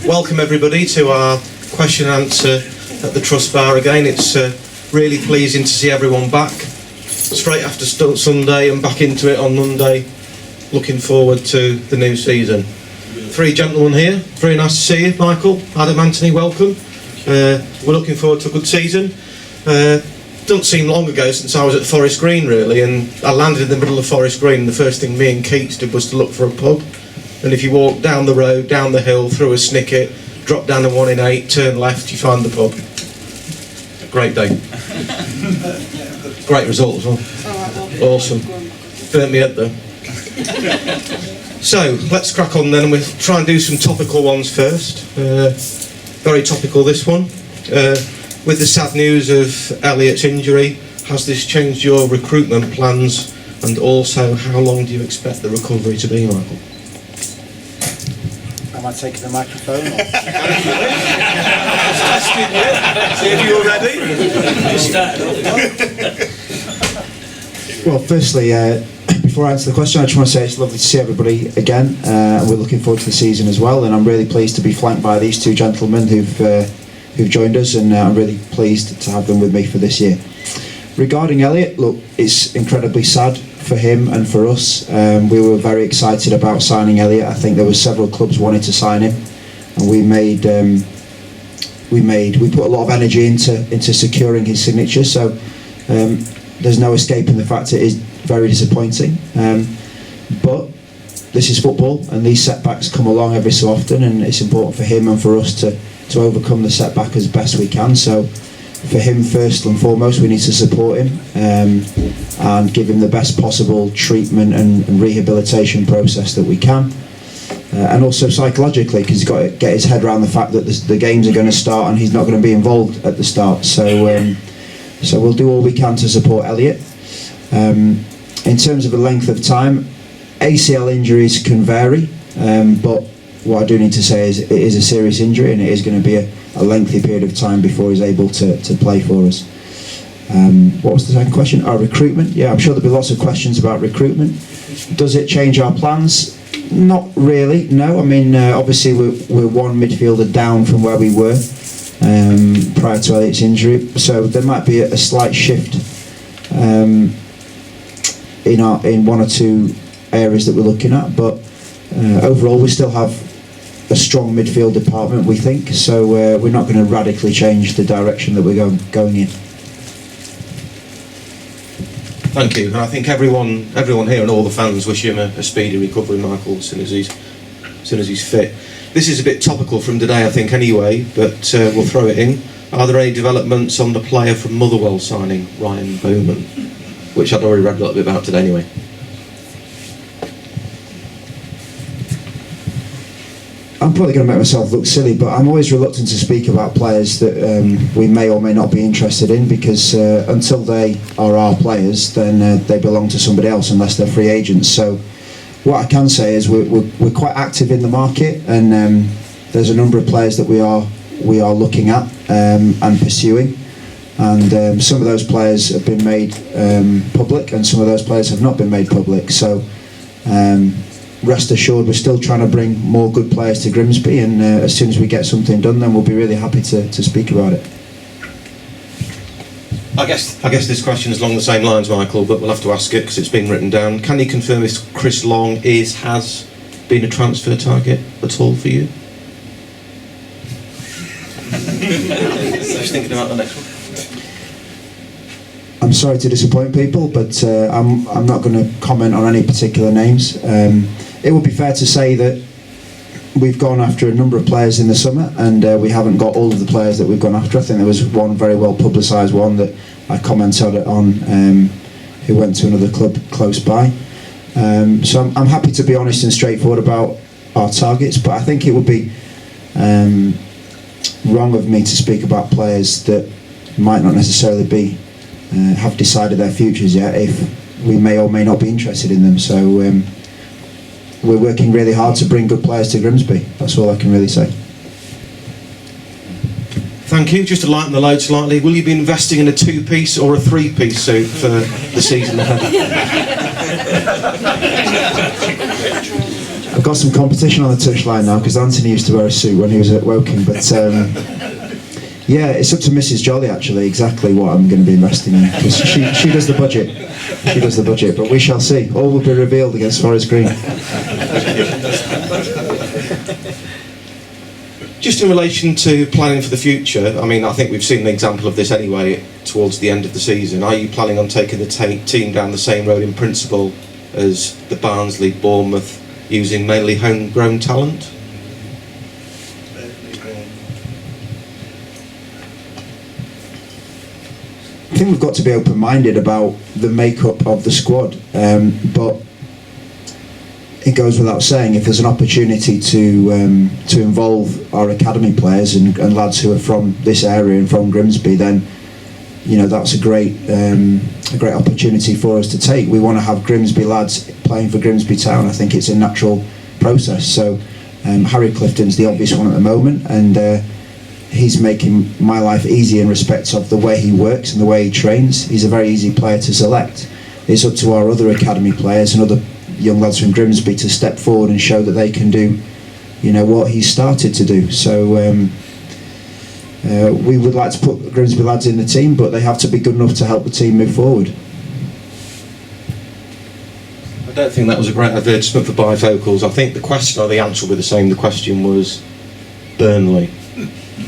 welcome everybody to our question and answer at the Trust Bar again. It's really pleasing to see everyone back straight after Sunday and back into it on Monday. Looking forward to the new season. Three gentlemen here, very nice to see you. Michael, Adam, Anthony, welcome. We're looking forward to a good season. Doesn't seem long ago since I was at Forest Green really, and I landed in the middle of Forest Green and the first thing me and Keats did was to look for a pub. And if you walk down the road, down the hill, through a snicket, drop down a 1 in 8, turn left, you find the pub. Great day. Great result as well. Awesome. Burnt me head though. So, let's crack on then, and we'll try and do some topical ones first. Very topical this one. With the sad news of Elliot's injury, has this changed your recruitment plans? And also, how long do you expect the recovery to be, Michael? Am I taking the microphone? See if you're ready. Well, firstly, before I answer the question, I just want to say it's lovely to see everybody again. We're looking forward to the season as well, and I'm really pleased to be flanked by these two gentlemen who've joined us, and I'm really pleased to have them with me for this year. Regarding Elliot, look, it's incredibly sad for him and for us. We were very excited about signing Elliot. I think there were several clubs wanting to sign him, and we put a lot of energy into securing his signature. So there's no escaping the fact it is very disappointing. But this is football, and these setbacks come along every so often, and it's important for him and for us to overcome the setback as best we can. So for him, first and foremost, we need to support him and give him the best possible treatment and rehabilitation process that we can. And also psychologically, because he's got to get his head around the fact that the games are going to start and he's not going to be involved at the start. So we'll do all we can to support Elliot. In terms of the length of time, ACL injuries can vary, but what I do need to say is it is a serious injury, and it is going to be a lengthy period of time before he's able to play for us. What was the second question? Our recruitment. Yeah, I'm sure there'll be lots of questions about recruitment. Does it change our plans? Not really, no. I mean, obviously we're one midfielder down from where we were prior to Elliot's injury, so there might be a slight shift in one or two areas that we're looking at, but overall we still have a strong midfield department, we think, so we're not going to radically change the direction that we're going in. Thank you, and I think everyone here and all the fans wish him a speedy recovery, Michael, as soon as he's fit. This is a bit topical from today, I think, anyway, but we'll throw it in. Are there any developments on the player from Motherwell signing, Ryan Bowman, which I'd already read a little bit about today anyway? I'm probably going to make myself look silly, but I'm always reluctant to speak about players that we may or may not be interested in, because until they are our players, then they belong to somebody else unless they're free agents. So what I can say is we're quite active in the market, and there's a number of players that we are looking at and pursuing, and some of those players have been made public, and some of those players have not been made public. So rest assured, we're still trying to bring more good players to Grimsby, and as soon as we get something done, then we'll be really happy to speak about it. I guess this question is along the same lines, Michael, but we'll have to ask it because it's been written down. Can you confirm if Chris Long has been a transfer target at all for you? Just thinking about the next one. I'm sorry to disappoint people, but I'm not going to comment on any particular names. It would be fair to say that we've gone after a number of players in the summer, and we haven't got all of the players that we've gone after. I think there was one very well publicised one that I commented on, who went to another club close by. So I'm happy to be honest and straightforward about our targets, but I think it would be wrong of me to speak about players that might not necessarily have decided their futures yet, if we may or may not be interested in them. So we're working really hard to bring good players to Grimsby. That's all I can really say. Thank you. Just to lighten the load slightly, will you be investing in a two-piece or a three-piece suit for the season ahead? I've got some competition on the touchline now because Anthony used to wear a suit when he was at Woking, but yeah, it's up to Mrs. Jolley actually exactly what I'm going to be investing in, because she does the budget. She does the budget, but we shall see. All will be revealed against Forest Green. Just in relation to planning for the future, I mean, I think we've seen an example of this anyway towards the end of the season. Are you planning on taking the team down the same road in principle as the Barnsley, Bournemouth, using mainly homegrown talent? I think we've got to be open-minded about the makeup of the squad, but it goes without saying, if there's an opportunity to involve our academy players and lads who are from this area and from Grimsby, then that's a great opportunity for us to take. We want to have Grimsby lads playing for Grimsby Town. I think it's a natural process. So Harry Clifton's the obvious one at the moment, and he's making my life easy in respect of the way he works and the way he trains. He's a very easy player to select. It's up to our other academy players and other young lads from Grimsby to step forward and show that they can do what he's started to do. So we would like to put Grimsby lads in the team, but they have to be good enough to help the team move forward. I don't think that was a great advertisement for bifocals. I think the question or the answer will be the same. The question was Burnley,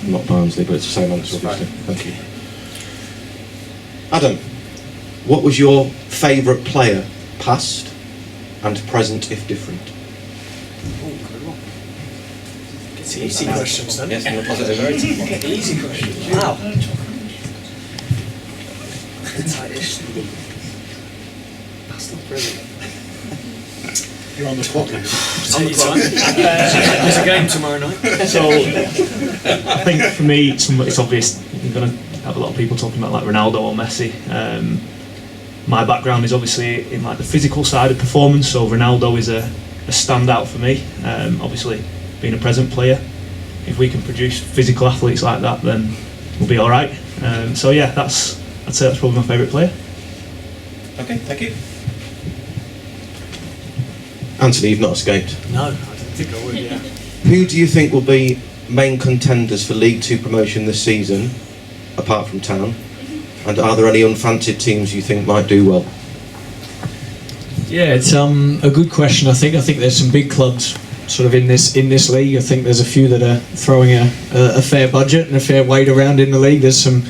not Barnsley, but it's the same answer obviously. Thank you. Adam, what was your favourite player, past and present if different? It's easy questions then. Yes, I'm going to pass it over. Easy questions. Wow. That's not brilliant. You're on the spot now. Take your time. There's a game tomorrow night. So, I think for me, it's obvious you're going to have a lot of people talking about like Ronaldo or Messi. My background is obviously in like the physical side of performance, so Ronaldo is a standout for me. Obviously, being a present player, if we can produce physical athletes like that, then we'll be all right. So yeah, I'd say that's probably my favourite player. Okay, thank you. Anthony, you've not escaped. No, I don't think I would, yeah. Who do you think will be main contenders for League Two promotion this season, apart from Town? And are there any unfancied teams you think might do well? Yeah, it's a good question. I think there's some big clubs sort of in this league. I think there's a few that are throwing a fair budget and a fair weight around in the league. There's some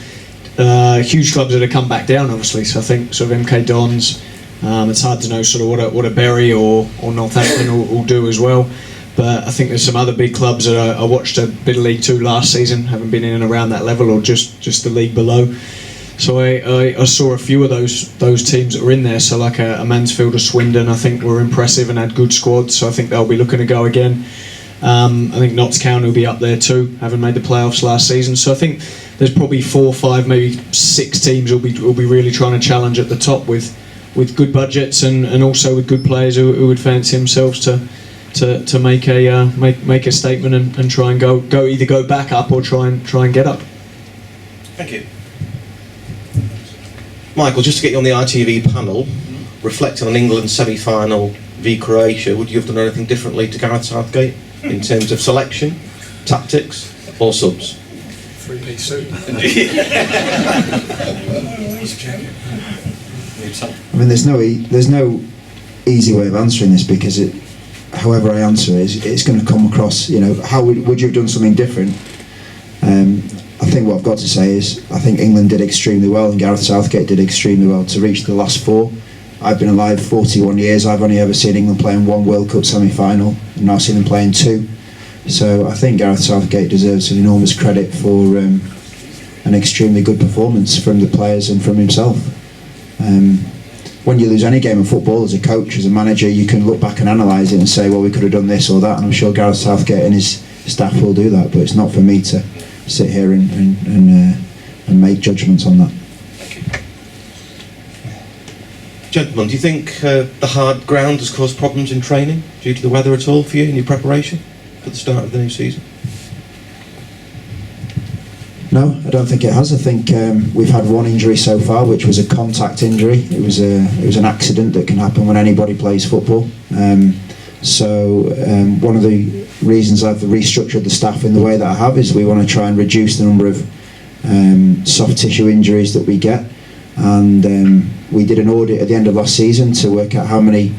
huge clubs that have come back down, obviously. So I think sort of MK Dons. It's hard to know sort of what a Bury or Northampton will do as well. But I think there's some other big clubs that I watched a bit of League Two last season, haven't been in and around that level or just the league below. So I saw a few of those teams that were in there. So like a Mansfield or Swindon, I think were impressive and had good squads. So I think they'll be looking to go again. I think Notts County will be up there too, having made the playoffs last season. So I think there's probably 4, 5, maybe 6 teams will be really trying to challenge at the top with good budgets and also with good players who would fancy themselves to make a statement and try and either go back up or try and get up. Thank you. Michael, just to get you on the ITV panel, reflecting on England's semi-final v Croatia, would you have done anything differently to Gareth Southgate in terms of selection, tactics, or subs? 3-piece suit. I mean, there's no easy way of answering this, because however I answer it's going to come across. How would you have done something different? I think what I've got to say is I think England did extremely well and Gareth Southgate did extremely well to reach the last 4. I've been alive 41 years. I've only ever seen England play in 1 World Cup semi-final and now seen them play in 2. So I think Gareth Southgate deserves an enormous credit for an extremely good performance from the players and from himself. When you lose any game of football as a coach, as a manager, you can look back and analyse it and say, well, we could have done this or that, and I'm sure Gareth Southgate and his staff will do that, but it's not for me to sit here and make judgments on that. Gentlemen, do you think the hard ground has caused problems in training due to the weather at all for you in your preparation for the start of the new season? No, I don't think it has. I think we've had 1 injury so far, which was a contact injury. It was an accident that can happen when anybody plays football. So one of the reasons I've restructured the staff in the way that I have is we want to try and reduce the number of soft tissue injuries that we get. And we did an audit at the end of last season to work out how many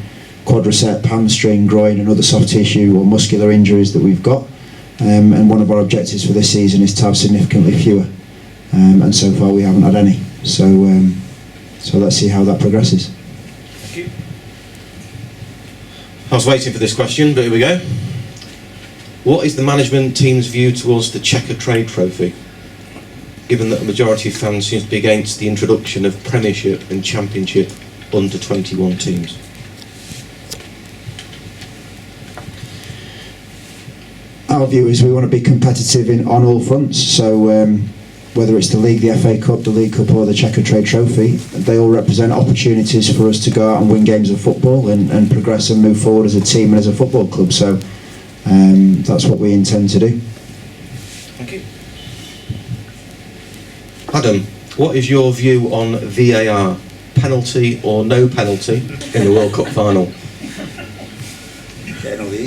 quadricep, hamstring, groin and other soft tissue or muscular injuries that we've got. And one of our objectives for this season is to have significantly fewer. And so far we haven't had any. So let's see how that progresses. Thank you. I was waiting for this question, but here we go. What is the management team's view towards the Checker Trade Trophy, given that a majority of fans seems to be against the introduction of Premiership and Championship under 21 teams? Our view is we want to be competitive on all fronts. So whether it's the League, the FA Cup, the League Cup or the Checker Trade Trophy, they all represent opportunities for us to go out and win games of football and progress and move forward as a team and as a football club. So that's what we intend to do. Thank you. Adam, what is your view on VAR? Penalty or no penalty in the World Cup final?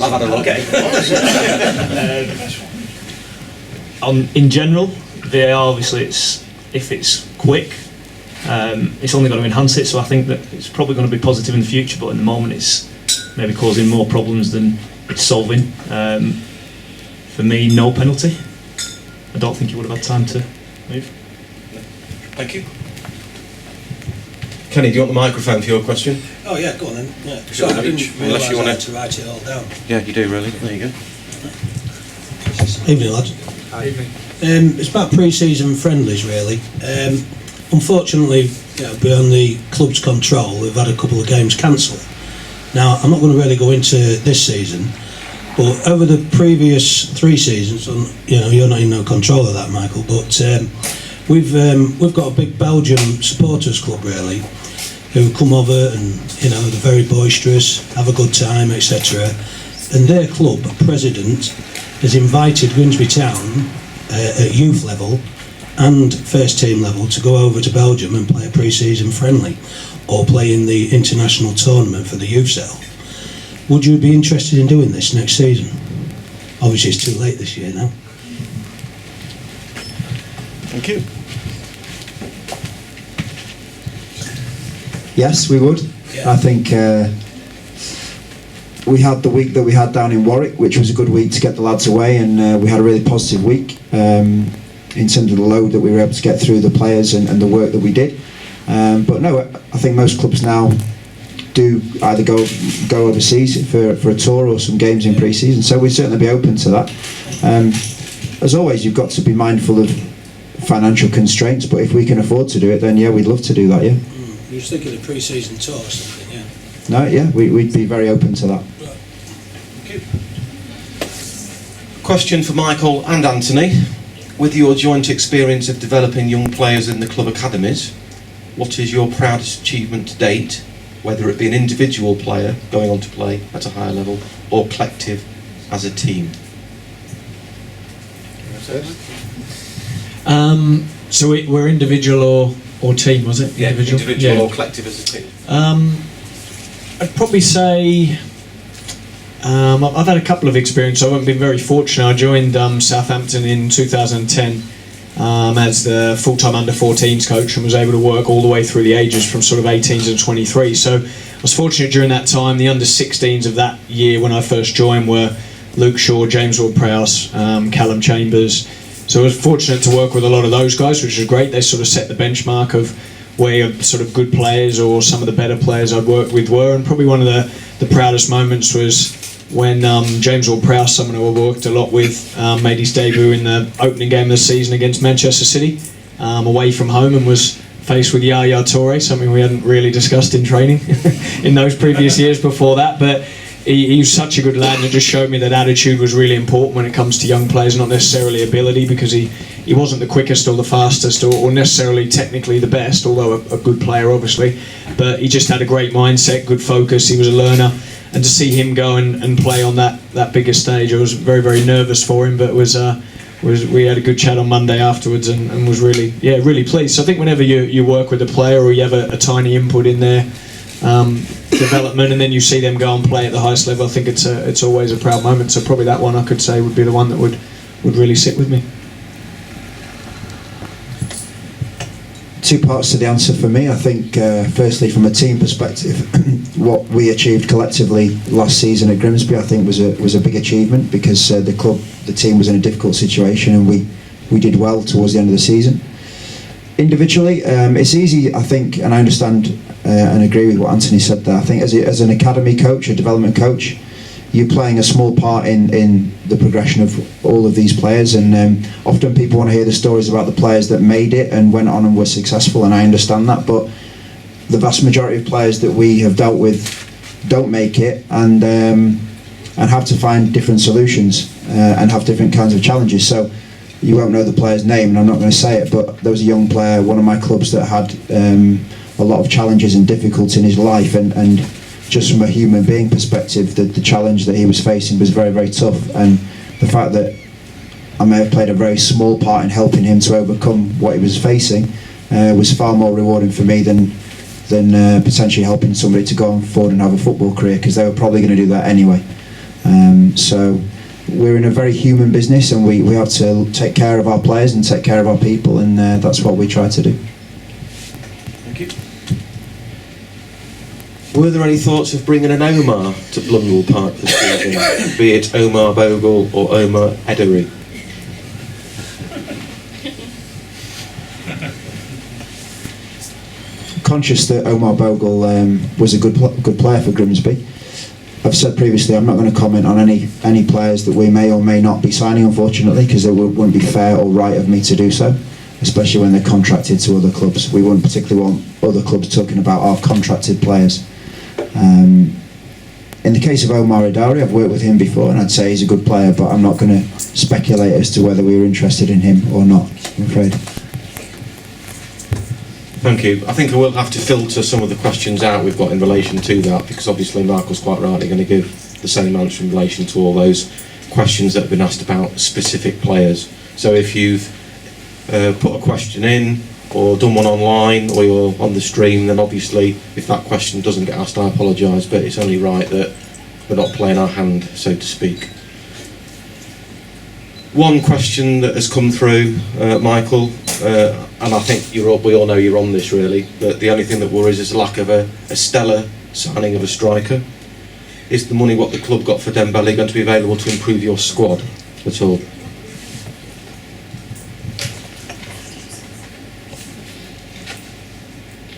I've had a look. In general, VAR, obviously, if it's quick, it's only going to enhance it. So I think that it's probably going to be positive in the future. But in the moment, it's maybe causing more problems than it's solving. For me, no penalty. I don't think he would have had time to move. Thank you. Kenny, do you want the microphone for your question? Oh yeah, go on then. Yeah. Sure, I didn't unless you realise I want had to write it all down. Yeah, you do really. There you go. Evening, lads. Hi. Evening. It's about pre-season friendlies, really. Unfortunately, beyond the club's control, we've had a couple of games cancelled. Now, I'm not going to really go into this season, but over the previous 3 seasons, and you're not in no control of that, Michael, but we've got a big Belgian supporters club, really, who come over and they're very boisterous, have a good time, etc. And their club president has invited Grimsby Town at youth level and first team level to go over to Belgium and play a pre-season friendly or play in the international tournament for the youth cell. Would you be interested in doing this next season? Obviously it's too late this year now. Thank you. Yes, we would. Yeah. I think we had the week that we had down in Warwick, which was a good week to get the lads away, and we had a really positive week in terms of the load that we were able to get through the players and the work that we did. But no, I think most clubs now do either go overseas for a tour or some games in pre-season, so we'd certainly be open to that. As always, you've got to be mindful of financial constraints, but if we can afford to do it, then yeah, we'd love to do that, yeah. You was thinking of a pre-season tour or something, yeah? No, yeah, we'd be very open to that. Thank you. Question for Michael and Anthony. With your joint experience of developing young players in the club academies, what is your proudest achievement to date, whether it be an individual player going on to play at a higher level or collective as a team? So we're individual or team, was it? Individual or collective as a team. I'd probably say I've had a couple of experiences. I've been very fortunate. I joined Southampton in 2010 as the full-time under-14s coach and was able to work all the way through the ages from sort of 18s and 23. So I was fortunate during that time. The under-16s of that year when I first joined were Luke Shaw, James Ward-Prowse, Callum Chambers. So I was fortunate to work with a lot of those guys, which was great. They sort of set the benchmark of where sort of good players or some of the better players I'd worked with were. And probably one of the proudest moments was when James Ward-Prowse, someone who I worked a lot with, made his debut in the opening game of the season against Manchester City, away from home, and was faced with Yaya Toure, something we hadn't really discussed in training in those previous years before that. But he was such a good lad, and it just showed me that attitude was really important when it comes to young players, not necessarily ability, because he wasn't the quickest or the fastest or necessarily technically the best, although a good player obviously, but he just had a great mindset, good focus, he was a learner. And to see him go and play on that bigger stage, I was very, very nervous for him, but we had a good chat on Monday afterwards and was really pleased. So I think whenever you work with a player or you have a tiny input in their development, and then you see them go and play at the highest level. I think it's always a proud moment. So probably that one I could say would be the one that would really sit with me. Two parts to the answer for me. I think firstly, from a team perspective, what we achieved collectively last season at Grimsby, I think was a big achievement, because the team was in a difficult situation, and we did well towards the end of the season. Individually, it's easy, I think, and I understand and agree with what Anthony said there. I think as an academy coach, a development coach, you're playing a small part in the progression of all of these players, and often people want to hear the stories about the players that made it and went on and were successful, and I understand that, but the vast majority of players that we have dealt with don't make it, and have to find different solutions and have different kinds of challenges. So you won't know the player's name, and I'm not going to say it, but there was a young player, one of my clubs, that had a lot of challenges and difficulty in his life, and just from a human being perspective, the challenge that he was facing was very, very tough, and the fact that I may have played a very small part in helping him to overcome what he was facing was far more rewarding for me than potentially helping somebody to go on forward and have a football career, because they were probably going to do that anyway. So we're in a very human business, and we have to take care of our players and take care of our people, and that's what we try to do. Thank you. Were there any thoughts of bringing an Omar to Blundell Park this season, be it Omar Bogle or Omar Edery? Conscious that Omar Bogle was a good player for Grimsby. I've said previously I'm not going to comment on any players that we may or may not be signing, unfortunately, because it wouldn't be fair or right of me to do so, especially when they're contracted to other clubs. We wouldn't particularly want other clubs talking about our contracted players. In the case of Omar Edery, I've worked with him before, and I'd say he's a good player, but I'm not going to speculate as to whether we were interested in him or not, I'm afraid. Thank you. I think I will have to filter some of the questions out we've got in relation to that, because obviously Michael's quite rightly going to give the same answer in relation to all those questions that have been asked about specific players. So if you've put a question in, or done one online, or you're on the stream, then obviously if that question doesn't get asked, I apologise, but it's only right that we're not playing our hand, so to speak. One question that has come through, Michael, and I think we all know you're on this really, but the only thing that worries is the lack of a stellar signing of a striker. Is the money what the club got for Dembele going to be available to improve your squad at all?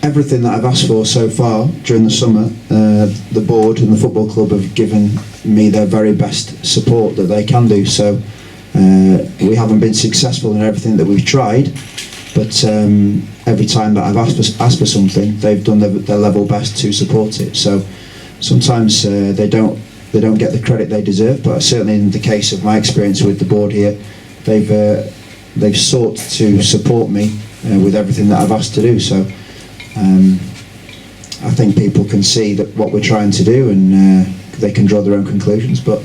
Everything that I've asked for so far during the summer, the board and the football club have given me their very best support that they can do. So we haven't been successful in everything that we've tried, but every time that I've asked for something, they've done their level best to support it. So sometimes they don't get the credit they deserve, but certainly in the case of my experience with the board here, they've sought to support me with everything that I've asked to do. So I think people can see that what we're trying to do, and they can draw their own conclusions, but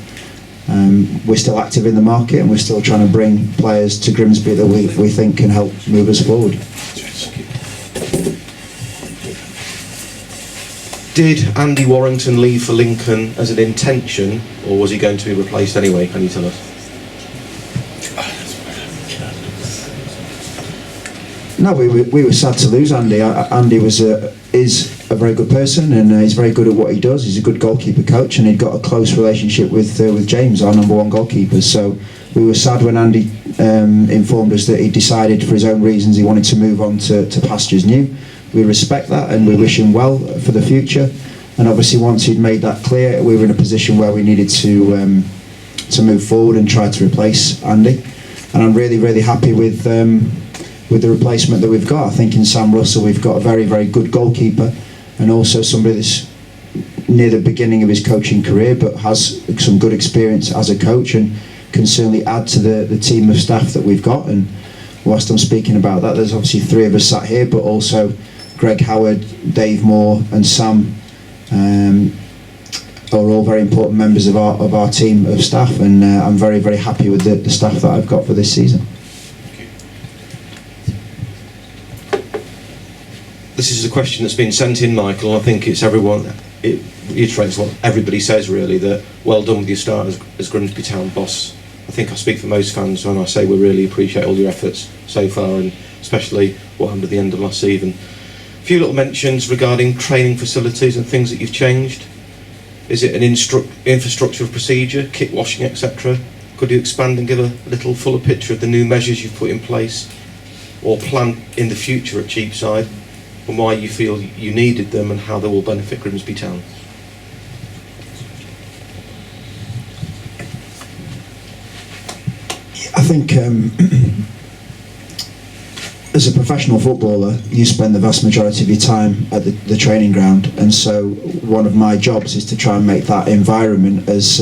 we're still active in the market, and we're still trying to bring players to Grimsby that we think can help move us forward. Did Andy Warrington leave for Lincoln as an intention, or was he going to be replaced anyway? Can you tell us? No, we were sad to lose Andy. Andy is a very good person, and he's very good at what he does. He's a good goalkeeper coach, and he'd got a close relationship with James, our number one goalkeeper. So we were sad when Andy informed us that he decided, for his own reasons, he wanted to move on to pastures new. We respect that, and we wish him well for the future. And obviously, once he'd made that clear, we were in a position where we needed to move forward and try to replace Andy. And I'm really, really happy with the replacement that we've got. I think in Sam Russell we've got a very, very good goalkeeper, and also somebody that's near the beginning of his coaching career but has some good experience as a coach and can certainly add to the team of staff that we've got. And whilst I'm speaking about that, there's obviously three of us sat here, but also Greg Howard, Dave Moore and Sam are all very important members of our team of staff, and I'm very, very happy with the staff that I've got for this season. The this is a question that's been sent in, Michael. I think it's everyone. It reiterates what everybody says, really. That well done with your start as Grimsby Town boss. I think I speak for most fans when I say we really appreciate all your efforts so far, and especially what happened at the end of last season. A few little mentions regarding training facilities and things that you've changed. Is it an infrastructure of procedure, kit washing, etc.? Could you expand and give a little fuller picture of the new measures you've put in place or plan in the future at Cheapside, and why you feel you needed them and how they will benefit Grimsby Town? I think as a professional footballer, you spend the vast majority of your time at the training ground, and so one of my jobs is to try and make that environment as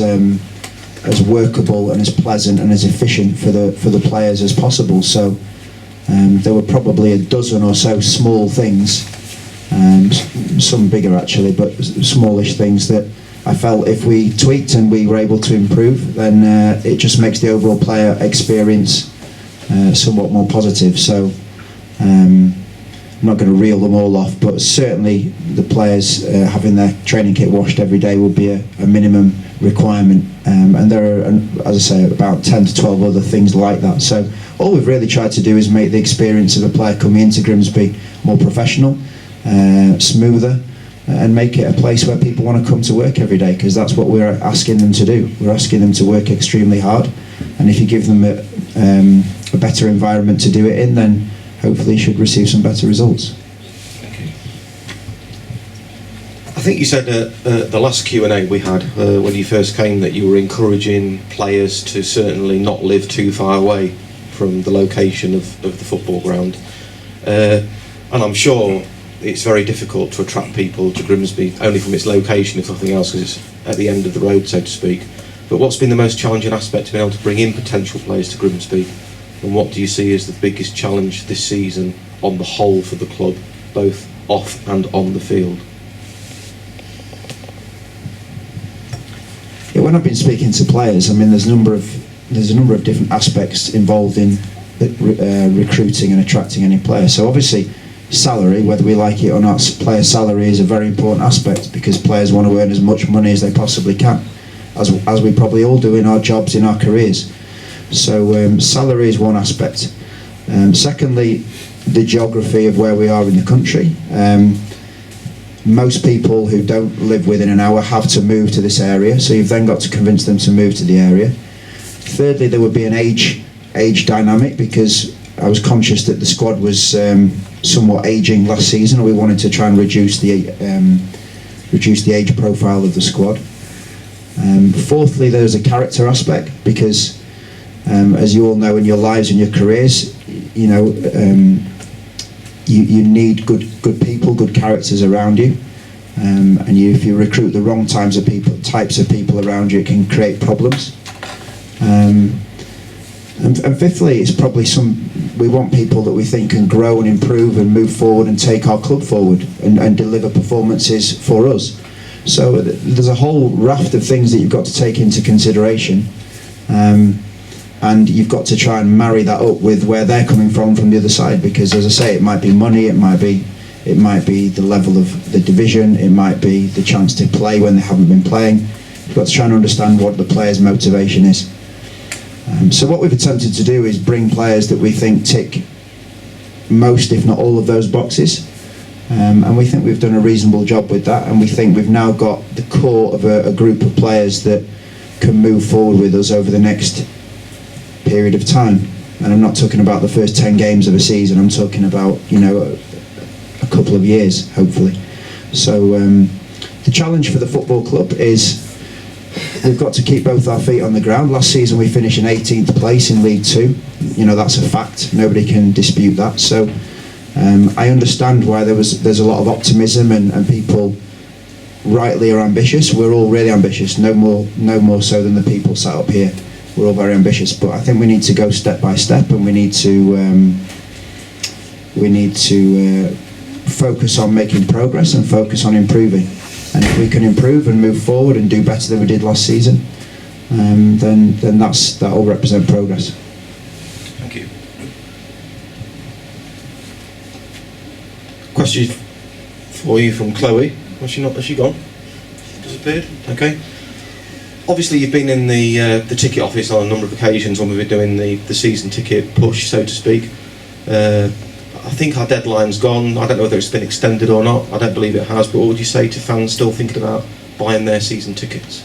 workable and as pleasant and as efficient for the players as possible. So there were probably a dozen or so small things, some bigger actually, but smallish things that I felt if we tweaked and we were able to improve, then it just makes the overall player experience somewhat more positive. So I'm not going to reel them all off, but certainly the players having their training kit washed every day would be a minimum requirement, and there are, as I say, about 10 to 12 other things like that. So all we've really tried to do is make the experience of a player coming into Grimsby more professional, smoother, and make it a place where people want to come to work every day, because that's what we're asking them to do. We're asking them to work extremely hard, and if you give them a better environment to do it in, then hopefully you should receive some better results. Thank you. I think you said the last Q&A we had when you first came that you were encouraging players to certainly not live too far away from the location of the football ground, and I'm sure it's very difficult to attract people to Grimsby only from its location, if nothing else, because it's at the end of the road, so to speak. But what's been the most challenging aspect of being able to bring in potential players to Grimsby, and what do you see as the biggest challenge this season on the whole for the club, both off and on the field? Yeah, when I've been speaking to players, I mean, there's a number of different aspects involved in recruiting and attracting any player. So obviously, salary, whether we like it or not, player salary is a very important aspect, because players want to earn as much money as they possibly can, as we probably all do in our jobs, in our careers. So salary is one aspect. Secondly, the geography of where we are in the country. Most people who don't live within an hour have to move to this area, so you've then got to convince them to move to the area. Thirdly, there would be an age dynamic, because I was conscious that the squad was somewhat ageing last season, and we wanted to try and reduce the age profile of the squad. Fourthly, there's a character aspect, because as you all know in your lives and your careers, you know, you need good people, good characters around you, and if you recruit the wrong types of people around you, it can create problems. And fifthly, it's probably we want people that we think can grow and improve and move forward and take our club forward and deliver performances for us. So there's a whole raft of things that you've got to take into consideration, and you've got to try and marry that up with where they're coming from the other side, because as I say, it might be money, it might be the level of the division, it might be the chance to play when they haven't been playing. You've got to try and understand what the player's motivation is. So what we've attempted to do is bring players that we think tick most, if not all, of those boxes, and we think we've done a reasonable job with that, and we think we've now got the core of a group of players that can move forward with us over the next period of time. And I'm not talking about the first 10 games of a season, I'm talking about, you know, a couple of years, hopefully. So the challenge for the football club is we've got to keep both our feet on the ground. Last season we finished in 18th place in League 2. You know, that's a fact. Nobody can dispute that. So I understand why there's a lot of optimism, and people rightly are ambitious. We're all really ambitious, no more so than the people sat up here. We're all very ambitious, but I think we need to go step by step, and we need to focus on making progress and focus on improving. And if we can improve and move forward and do better than we did last season, then that will represent progress. Thank you. Question for you from Chloe. Has she gone? Disappeared? Okay. Obviously, you've been in the ticket office on a number of occasions when we've been doing the season ticket push, so to speak. I think our deadline's gone. I don't know whether it's been extended or not. I don't believe it has, but what would you say to fans still thinking about buying their season tickets?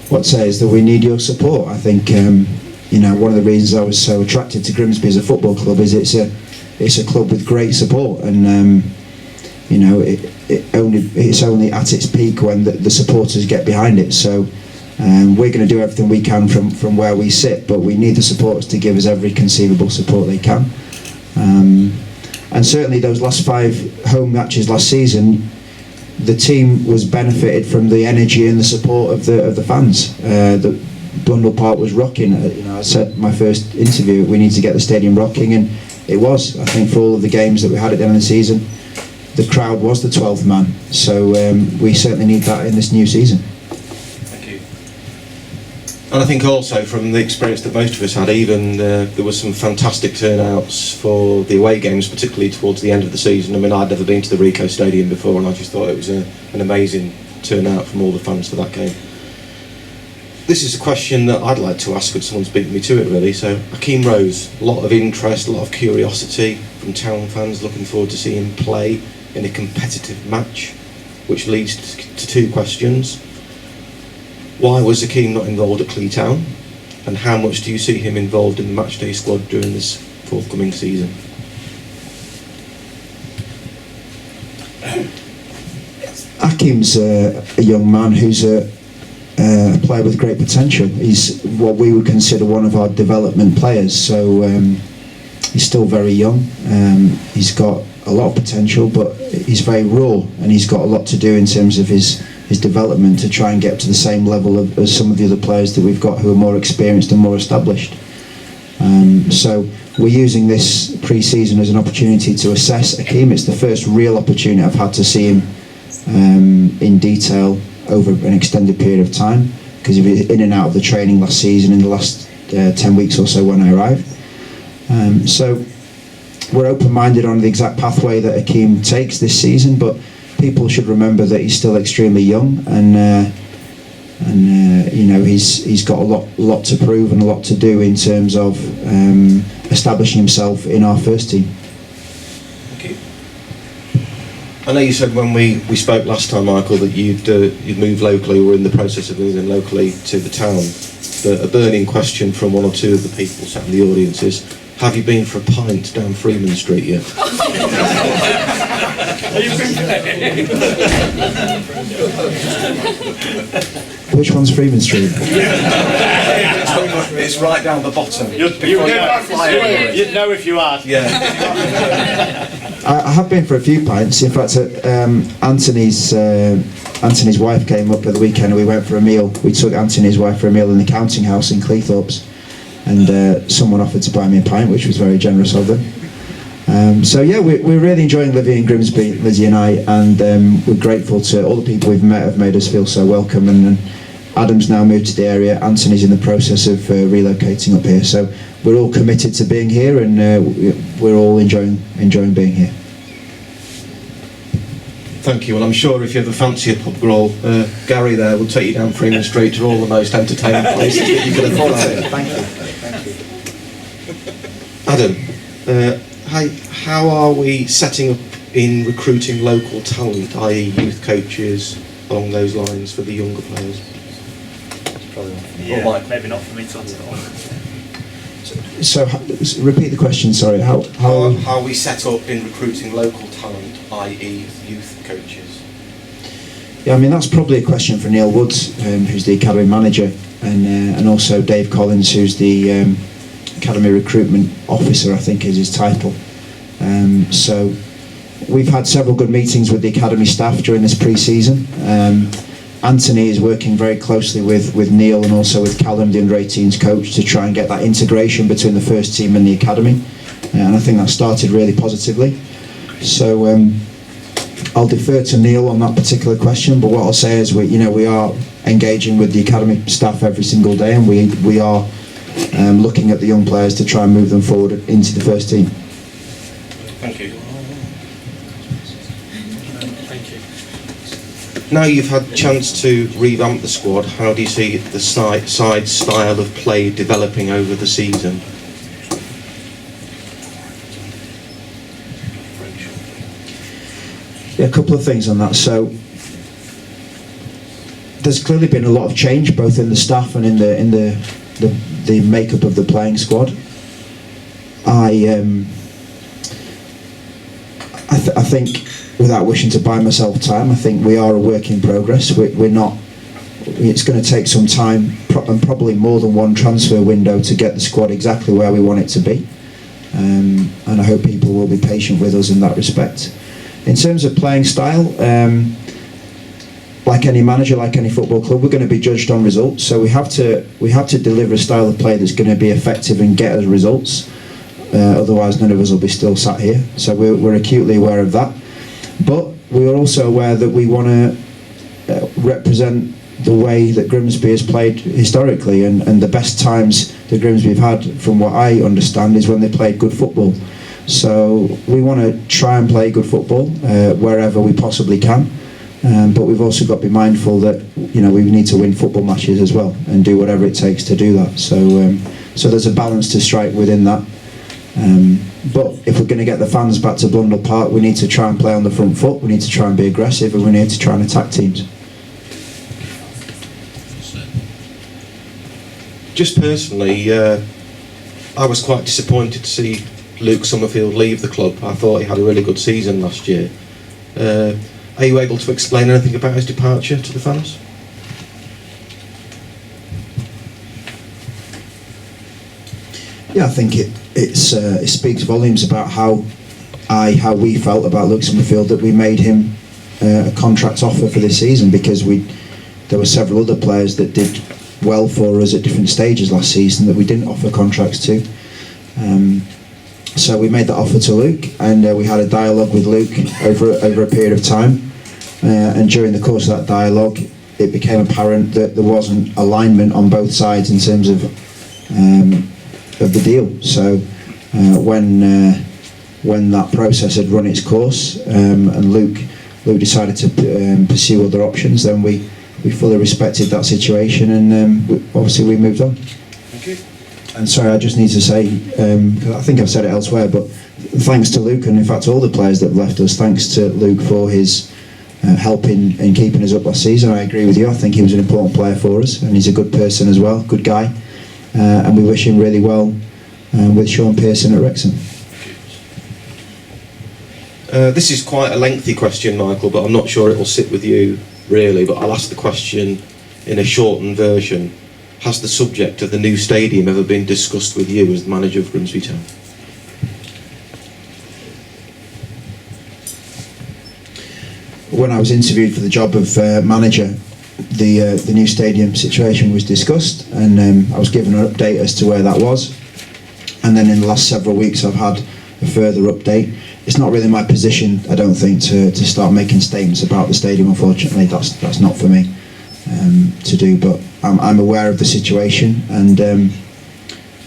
What I'd say is that we need your support. I think one of the reasons I was so attracted to Grimsby as a football club is it's a club with great support, and it's only at its peak when the supporters get behind it. So we're going to do everything we can from where we sit, but we need the supporters to give us every conceivable support they can. And certainly those last 5 home matches last season, the team was benefited from the energy and the support of the fans. The Blundell Park was rocking. I said in my first interview, we need to get the stadium rocking, and it was. I think for all of the games that we had at the end of the season, the crowd was the 12th man. So we certainly need that in this new season. Thank you. And I think also from the experience that most of us had, even there were some fantastic turnouts for the away games, particularly towards the end of the season. I mean, I'd never been to the Ricoh Stadium before, and I just thought it was an amazing turnout from all the fans for that game. This is a question that I'd like to ask, but someone's beaten me to it really. So, Akeem Rose, a lot of interest, a lot of curiosity from town fans, looking forward to seeing him play in a competitive match, which leads to 2 questions. Why was Akeem not involved at Clee Town, and how much do you see him involved in the matchday squad during this forthcoming season? Akeem's a young man who's a player with great potential. He's what we would consider one of our development players, so he's still very young. He's got a lot of potential, but he's very raw, and he's got a lot to do in terms of his development to try and get up to the same level as some of the other players that we've got who are more experienced and more established. So we're using this pre-season as an opportunity to assess Akeem. It's the first real opportunity I've had to see him in detail over an extended period of time, because he was in and out of the training last season in the last 10 weeks or so when I arrived. So we're open-minded on the exact pathway that Akeem takes this season, but people should remember that he's still extremely young, and he's got a lot to prove and a lot to do in terms of establishing himself in our first team. Thank you. I know you said when we spoke last time, Michael, that you'd moved locally, or were in the process of moving locally to the town. But a burning question from 1 or 2 of the people sat in the audience is, have you been for a pint down Freeman Street yet? Which one's Freeman Street? It's right down the bottom. You'd know if you had. Yeah. I have been for a few pints. In fact, Anthony's wife came up at the weekend and we went for a meal. We took Anthony's wife for a meal in the counting house in Cleethorpes, and someone offered to buy me a pint, which was very generous of them. So yeah, we're really enjoying living in Grimsby, Lizzie and I, and we're grateful to all the people we've met have made us feel so welcome. And Adam's now moved to the area. Anthony's in the process of relocating up here. So we're all committed to being here, and we're all enjoying being here. Thank you. Well, I'm sure if you ever fancy a pub crawl, Gary there will take you down Freeman Street to all the most entertaining places that you can afford. Thank you. Adam, how are we setting up in recruiting local talent, i.e. youth coaches, along those lines for the younger players? Yeah, maybe not for me to answer that one. So repeat the question, sorry. How are we set up in recruiting local talent, i.e. youth coaches? Yeah, I mean, that's probably a question for Neil Woods, who's the academy manager, and also Dave Collins, who's the academy recruitment officer, I think is his title. So we've had several good meetings with the academy staff during this pre-season. Anthony is working very closely with Neil and also with Callum, the under-18s coach, to try and get that integration between the first team and the academy, and I think that started really positively. So I'll defer to Neil on that particular question, but what I'll say is we are engaging with the academy staff every single day, and we are looking at the young players to try and move them forward into the first team. Thank you. Now you've had a chance to revamp the squad, how do you see the side style of play developing over the season? Yeah, a couple of things on that. So there's clearly been a lot of change both in the staff and in the makeup of the playing squad. I think, without wishing to buy myself time, I think we are a work in progress. We're not. It's going to take some time and probably more than one transfer window to get the squad exactly where we want it to be. And I hope people will be patient with us in that respect. In terms of playing style, like any manager, like any football club, we're going to be judged on results. So we have to deliver a style of play that's going to be effective and get us results. Otherwise, none of us will be still sat here. So we're acutely aware of that. But we are also aware that we want to represent the way that Grimsby has played historically, and the best times that Grimsby have had, from what I understand, is when they played good football. So we want to try and play good football wherever we possibly can, but we've also got to be mindful that we need to win football matches as well and do whatever it takes to do that. So there's a balance to strike within that. But if we're going to get the fans back to Blundell Park, we need to try and play on the front foot, we need to try and be aggressive, and we need to try and attack teams. Just personally, I was quite disappointed to see Luke Summerfield leave the club. I thought he had a really good season last year. Are you able to explain anything about his departure to the fans? Yeah, I think it speaks volumes about how we felt about Luke Summerfield, that we made him a contract offer for this season, because there were several other players that did well for us at different stages last season that we didn't offer contracts to. So we made that offer to Luke, and we had a dialogue with Luke over a period of time, and during the course of that dialogue it became apparent that there wasn't alignment on both sides in terms of the deal. So when that process had run its course, and Luke decided to pursue other options, then we fully respected that situation, and obviously we moved on. Thank you. And sorry, I just need to say, I think I've said it elsewhere, but thanks to Luke, and in fact all the players that have left us, thanks to Luke for his help in keeping us up last season. I agree with you, I think he was an important player for us, and he's a good person as well, good guy, and we wish him really well with Sean Pearson at Wrexham. This is quite a lengthy question, Michael, but I'm not sure it will sit with you really, but I'll ask the question in a shortened version. Has the subject of the new stadium ever been discussed with you as the manager of Grimsby Town? When I was interviewed for the job of manager, the new stadium situation was discussed, and I was given an update as to where that was. And then in the last several weeks I've had a further update. It's not really my position, I don't think, to start making statements about the stadium, unfortunately. That's not for me to do, but I'm aware of the situation, and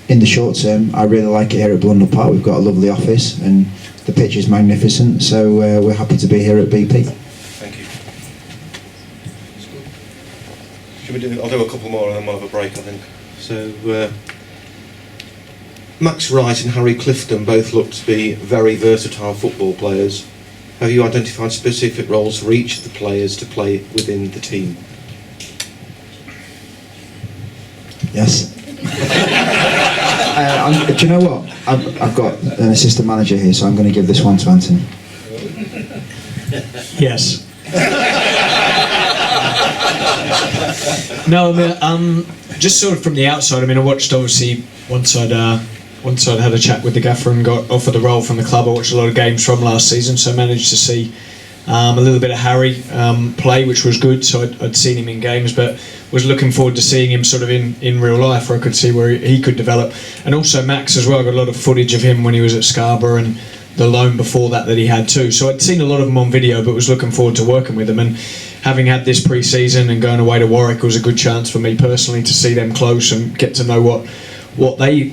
in the short term I really like it here at Blundell Park. We've got a lovely office and the pitch is magnificent, so we're happy to be here at BP. Thank you. I'll do a couple more and then we'll have a break, I think. So Max Wright and Harry Clifton both look to be very versatile football players. Have you identified specific roles for each of the players to play within the team? Yes. Do you know what? I've got an assistant manager here, so I'm going to give this one to Anthony. Yes. No, I mean, just sort of from the outside. I mean, I watched, obviously, once I'd had a chat with the gaffer and got offered the role from the club. I watched a lot of games from last season, so I managed to see a little bit of Harry play, which was good. So I'd seen him in games, but was looking forward to seeing him sort of in real life, where I could see where he could develop. And also Max as well. I got a lot of footage of him when he was at Scarborough and the loan before that he had too. So I'd seen a lot of them on video, but was looking forward to working with them. And having had this pre-season and going away to Warwick was a good chance for me personally to see them close and get to know what they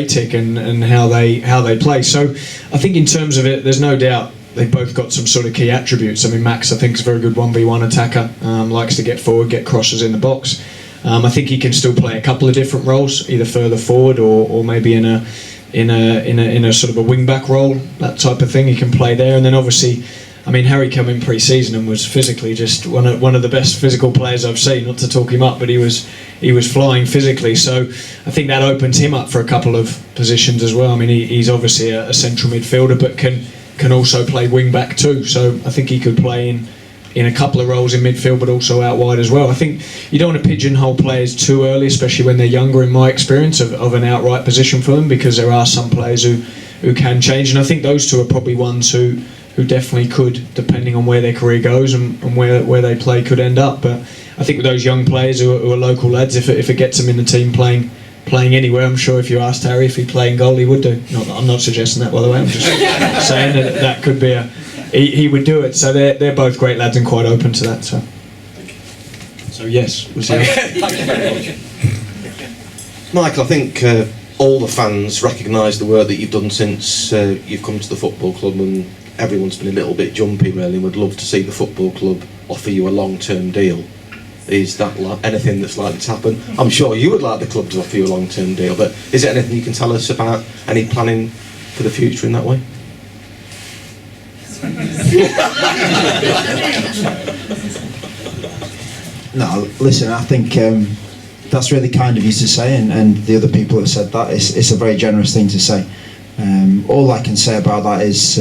tick and how they play. So I think in terms of it, there's no doubt they've both got some sort of key attributes. I mean, Max, I think, is a very good 1v1 attacker, likes to get forward, get crosses in the box. I think he can still play a couple of different roles, either further forward or maybe in a sort of a wing back role, that type of thing. He can play there, and then obviously, I mean, Harry came in pre-season and was physically just one of the best physical players I've seen. Not to talk him up, but he was flying physically. So I think that opens him up for a couple of positions as well. I mean, he's obviously a central midfielder, but can also play wing back too. So I think he could play in a couple of roles in midfield, but also out wide as well. I think you don't want to pigeonhole players too early, especially when they're younger, in my experience, of an outright position for them, because there are some players who can change, and I think those two are probably ones who definitely could, depending on where their career goes and where they play, could end up. But I think with those young players who are local lads, if it gets them in the team playing anywhere, I'm sure if you asked Harry if he'd play in goal, he would do. I'm not suggesting that, by the way. I'm just saying that could be he would do it. So they're both great lads and quite open to that. So yes, we'll see. Thank you very much. Michael, I think all the fans recognise the work that you've done since you've come to the football club, and everyone's been a little bit jumpy really and would love to see the football club offer you a long-term deal. Is that anything that's likely to happen? I'm sure you would like the club to offer you a long-term deal, but is there anything you can tell us about any planning for the future in that way? No, listen, I think that's really kind of you to say, and the other people have said that. It's a very generous thing to say. All I can say about that is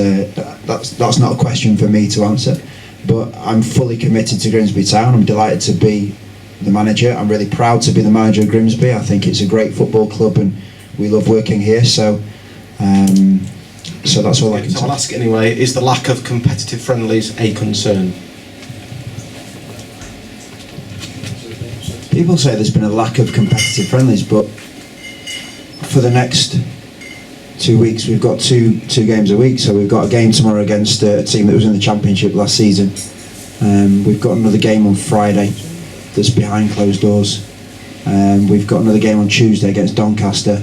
that's not a question for me to answer, but I'm fully committed to Grimsby Town. I'm delighted to be the manager. I'm really proud to be the manager of Grimsby. I think it's a great football club and we love working here, so that's all I can say. I'll ask it anyway. Is the lack of competitive friendlies a concern? People say there's been a lack of competitive friendlies, but for the next 2 weeks we've got two games a week. So we've got a game tomorrow against a team that was in the Championship last season. We've got another game on Friday that's behind closed doors. We've got another game on Tuesday against Doncaster.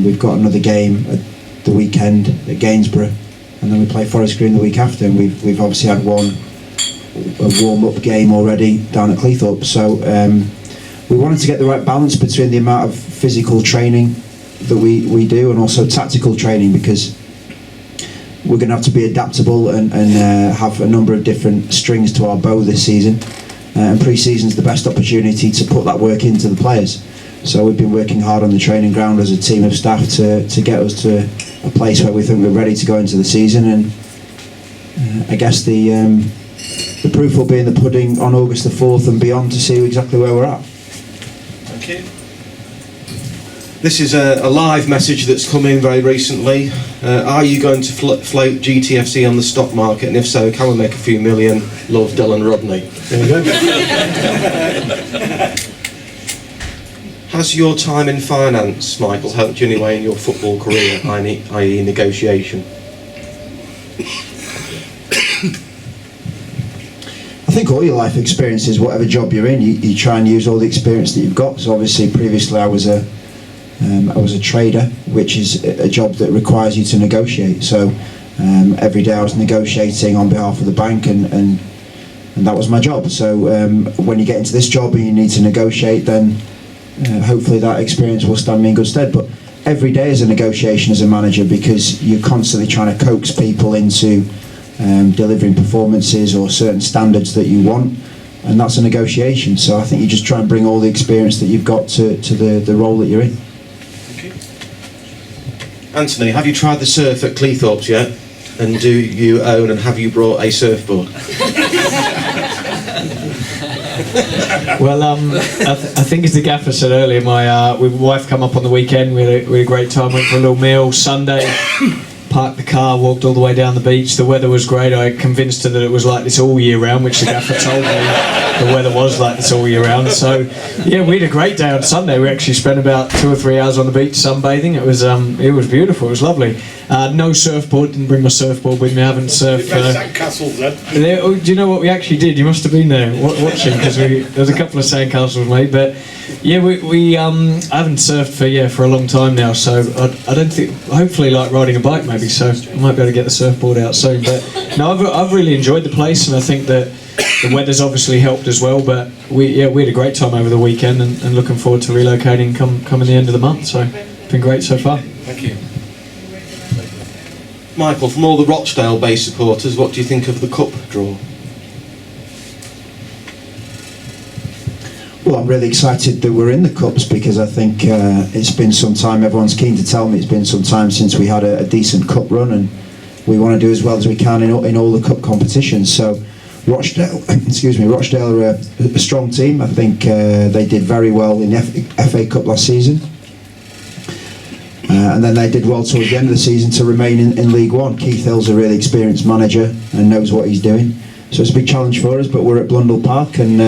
We've got another game at the weekend at Gainsborough, and then we play Forest Green the week after, and we've obviously had a warm-up game already down at Cleethorpes. So we wanted to get the right balance between the amount of physical training that we do and also tactical training, because we're going to have to be adaptable and have a number of different strings to our bow this season, and pre-season's the best opportunity to put that work into the players. So we've been working hard on the training ground as a team of staff to get us to a place where we think we're ready to go into the season, and I guess the proof will be in the pudding on August the 4th and beyond to see exactly where we're at. Thank you. This is a live message that's come in very recently. Are you going to float GTFC on the stock market, and if so, can we make a few million? Love, Dylan Rodney. There you go. Has your time in finance, Michael, helped you in any way in your football career, i.e. negotiation? I think all your life experiences, whatever job you're in, you try and use all the experience that you've got. So obviously previously I was a trader, which is a job that requires you to negotiate. So every day I was negotiating on behalf of the bank, and that was my job. So when you get into this job and you need to negotiate, then hopefully that experience will stand me in good stead. But every day is a negotiation as a manager, because you're constantly trying to coax people into delivering performances or certain standards that you want, and that's a negotiation. So I think you just try and bring all the experience that you've got to the role that you're in. Okay. Anthony, have you tried the surf at Cleethorpes yet? And do you own and have you brought a surfboard? Well, I think as the gaffer said earlier, my wife come up on the weekend. We had a great time. Went for a little meal. Sunday, parked the car, walked all the way down the beach. The weather was great. I convinced her that it was like this all year round, which the gaffer told me the weather was like this all year round. So yeah, we had a great day on Sunday. We actually spent about 2 or 3 hours on the beach sunbathing. It was beautiful. It was lovely. No surfboard, didn't bring my surfboard with me, I haven't surfed. Sandcastles then. Do you know what we actually did? You must have been there watching, because there was a couple of sandcastles made. But yeah, I haven't surfed for a long time now, so I don't think. Hopefully, like riding a bike maybe. So I might be able to get the surfboard out soon. But no, I've really enjoyed the place, and I think that the weather's obviously helped as well. But we had a great time over the weekend, and looking forward to relocating coming the end of the month. So it's been great so far. Thank you. Michael, from all the Rochdale-based supporters, what do you think of the cup draw? Well, I'm really excited that we're in the Cups, because I think it's been some time, everyone's keen to tell me it's been some time since we had a decent cup run, and we want to do as well as we can in all the cup competitions. So Rochdale, Rochdale are a strong team. I think they did very well in the FA Cup last season. And then they did well towards the end of the season to remain in League One. Keith Hill's a really experienced manager and knows what he's doing. So it's a big challenge for us, but we're at Blundell Park, and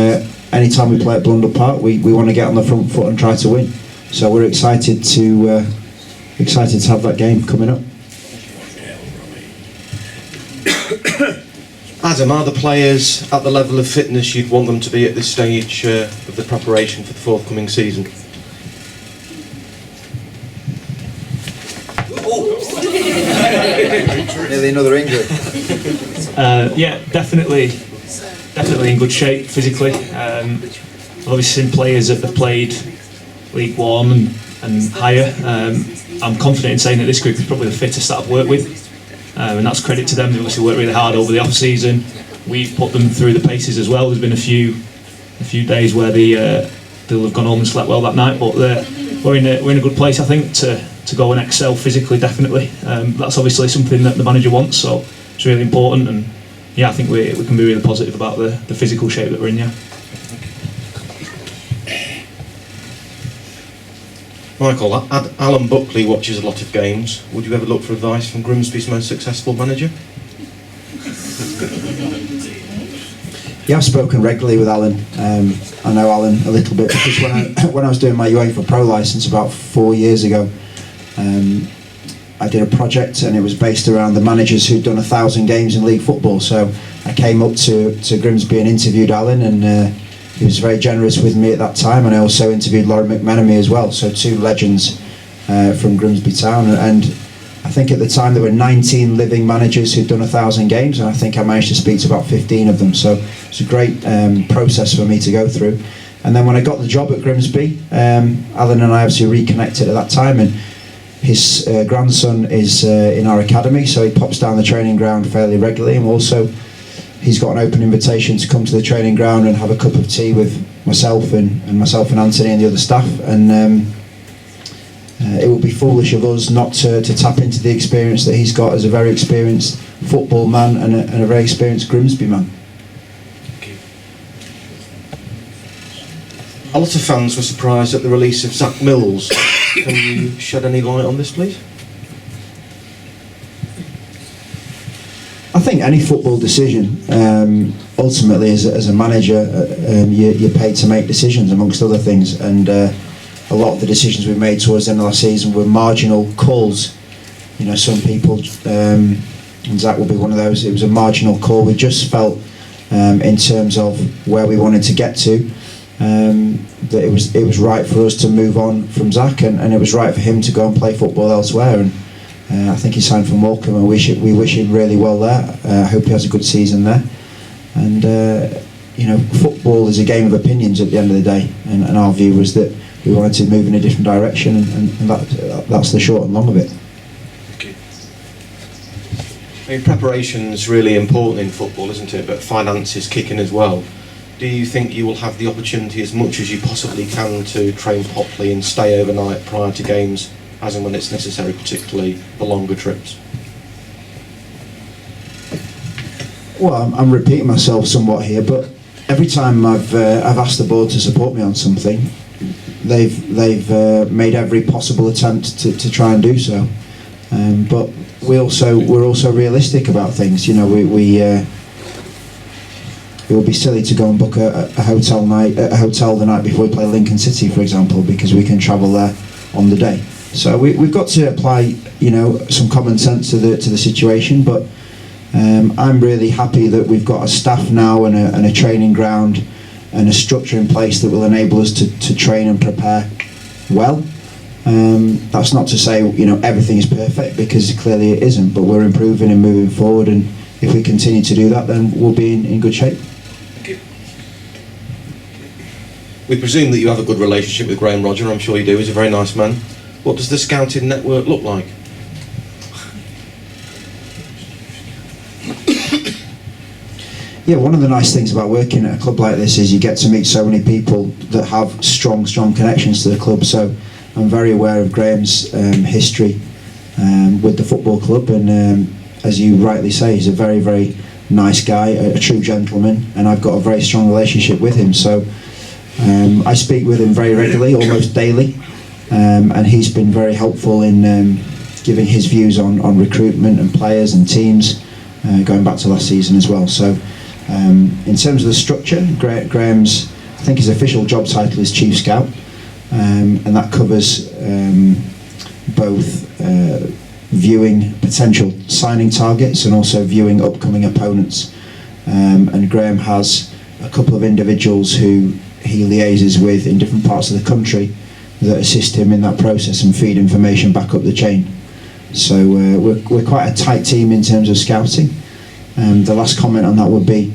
anytime we play at Blundell Park, we want to get on the front foot and try to win. So we're excited to have that game coming up. Adam, are the players at the level of fitness you'd want them to be at this stage of the preparation for the forthcoming season? Nearly another injury. Yeah, definitely in good shape physically. I've obviously seen players that have played League One and higher. I'm confident in saying that this group is probably the fittest that I've worked with, and that's credit to them. They obviously worked really hard over the off season. We've put them through the paces as well. There's been a few days where they'll have gone home and slept well that night, but we're in a good place, I think, to go and excel physically. Definitely, that's obviously something that the manager wants, so it's really important. And yeah, I think we can be really positive about the physical shape that we're in. Yeah. Michael, Alan Buckley watches a lot of games. Would you ever look for advice from Grimsby's most successful manager? Yeah, I've spoken regularly with Alan. I know Alan a little bit, because when I was doing my UEFA Pro licence about 4 years ago, I did a project, and it was based around the managers who'd done 1,000 games in league football. So I came up to Grimsby and interviewed Alan, and he was very generous with me at that time. And I also interviewed Laurie McMenemy as well, so two legends from Grimsby Town. And I think at the time there were 19 living managers who'd done 1,000 games, and I think I managed to speak to about 15 of them. So it's a great process for me to go through. And then when I got the job at Grimsby, Alan and I obviously reconnected at that time, and his grandson is in our academy, so he pops down the training ground fairly regularly, and also he's got an open invitation to come to the training ground and have a cup of tea with myself and Anthony and the other staff. And it would be foolish of us not to tap into the experience that he's got as a very experienced football man and a very experienced Grimsby man. A lot of fans were surprised at the release of Zach Mills. Can you shed any light on this, please? I think any football decision, ultimately as a manager, you're paid to make decisions amongst other things, and a lot of the decisions we made towards the end of last season were marginal calls. You know, some people, and Zach will be one of those, it was a marginal call. We just felt, in terms of where we wanted to get to, that it was right for us to move on from Zach, and it was right for him to go and play football elsewhere. And I think he signed for Morecambe, and we wish him really well there. I hope he has a good season there. And you know, football is a game of opinions at the end of the day, and our view was that we wanted to move in a different direction, and that's the short and long of it. I mean, preparation's really important in football, isn't it? But finance is kicking as well. Do you think you will have the opportunity as much as you possibly can to train properly and stay overnight prior to games, as and when it's necessary, particularly the longer trips? Well, I'm repeating myself somewhat here, but every time I've asked the board to support me on something, they've made every possible attempt to try and do so. But we're also realistic about things. You know, it would be silly to go and book a hotel the night before we play Lincoln City, for example, because we can travel there on the day. So we've got to apply, some common sense to the situation. But I'm really happy that we've got a staff now and a training ground and a structure in place that will enable us to train and prepare well. That's not to say everything is perfect, because clearly it isn't, but we're improving and moving forward, and if we continue to do that, then we'll be in good shape. Thank you. We presume that you have a good relationship with Graham Rodger. I'm sure you do. He's a very nice man. What does the scouting network look like? Yeah, one of the nice things about working at a club like this is you get to meet so many people that have strong connections to the club. So I'm very aware of Graham's history with the football club, and as you rightly say, he's a very nice guy, a true gentleman, and I've got a very strong relationship with him. So I speak with him very regularly, almost daily, and he's been very helpful in giving his views on recruitment and players and teams, going back to last season as well. So in terms of the structure, Graham's, I think his official job title is Chief Scout, and that covers both viewing potential signing targets and also viewing upcoming opponents. And Graham has a couple of individuals who he liaises with in different parts of the country that assist him in that process and feed information back up the chain. So we're quite a tight team in terms of scouting. The last comment on that would be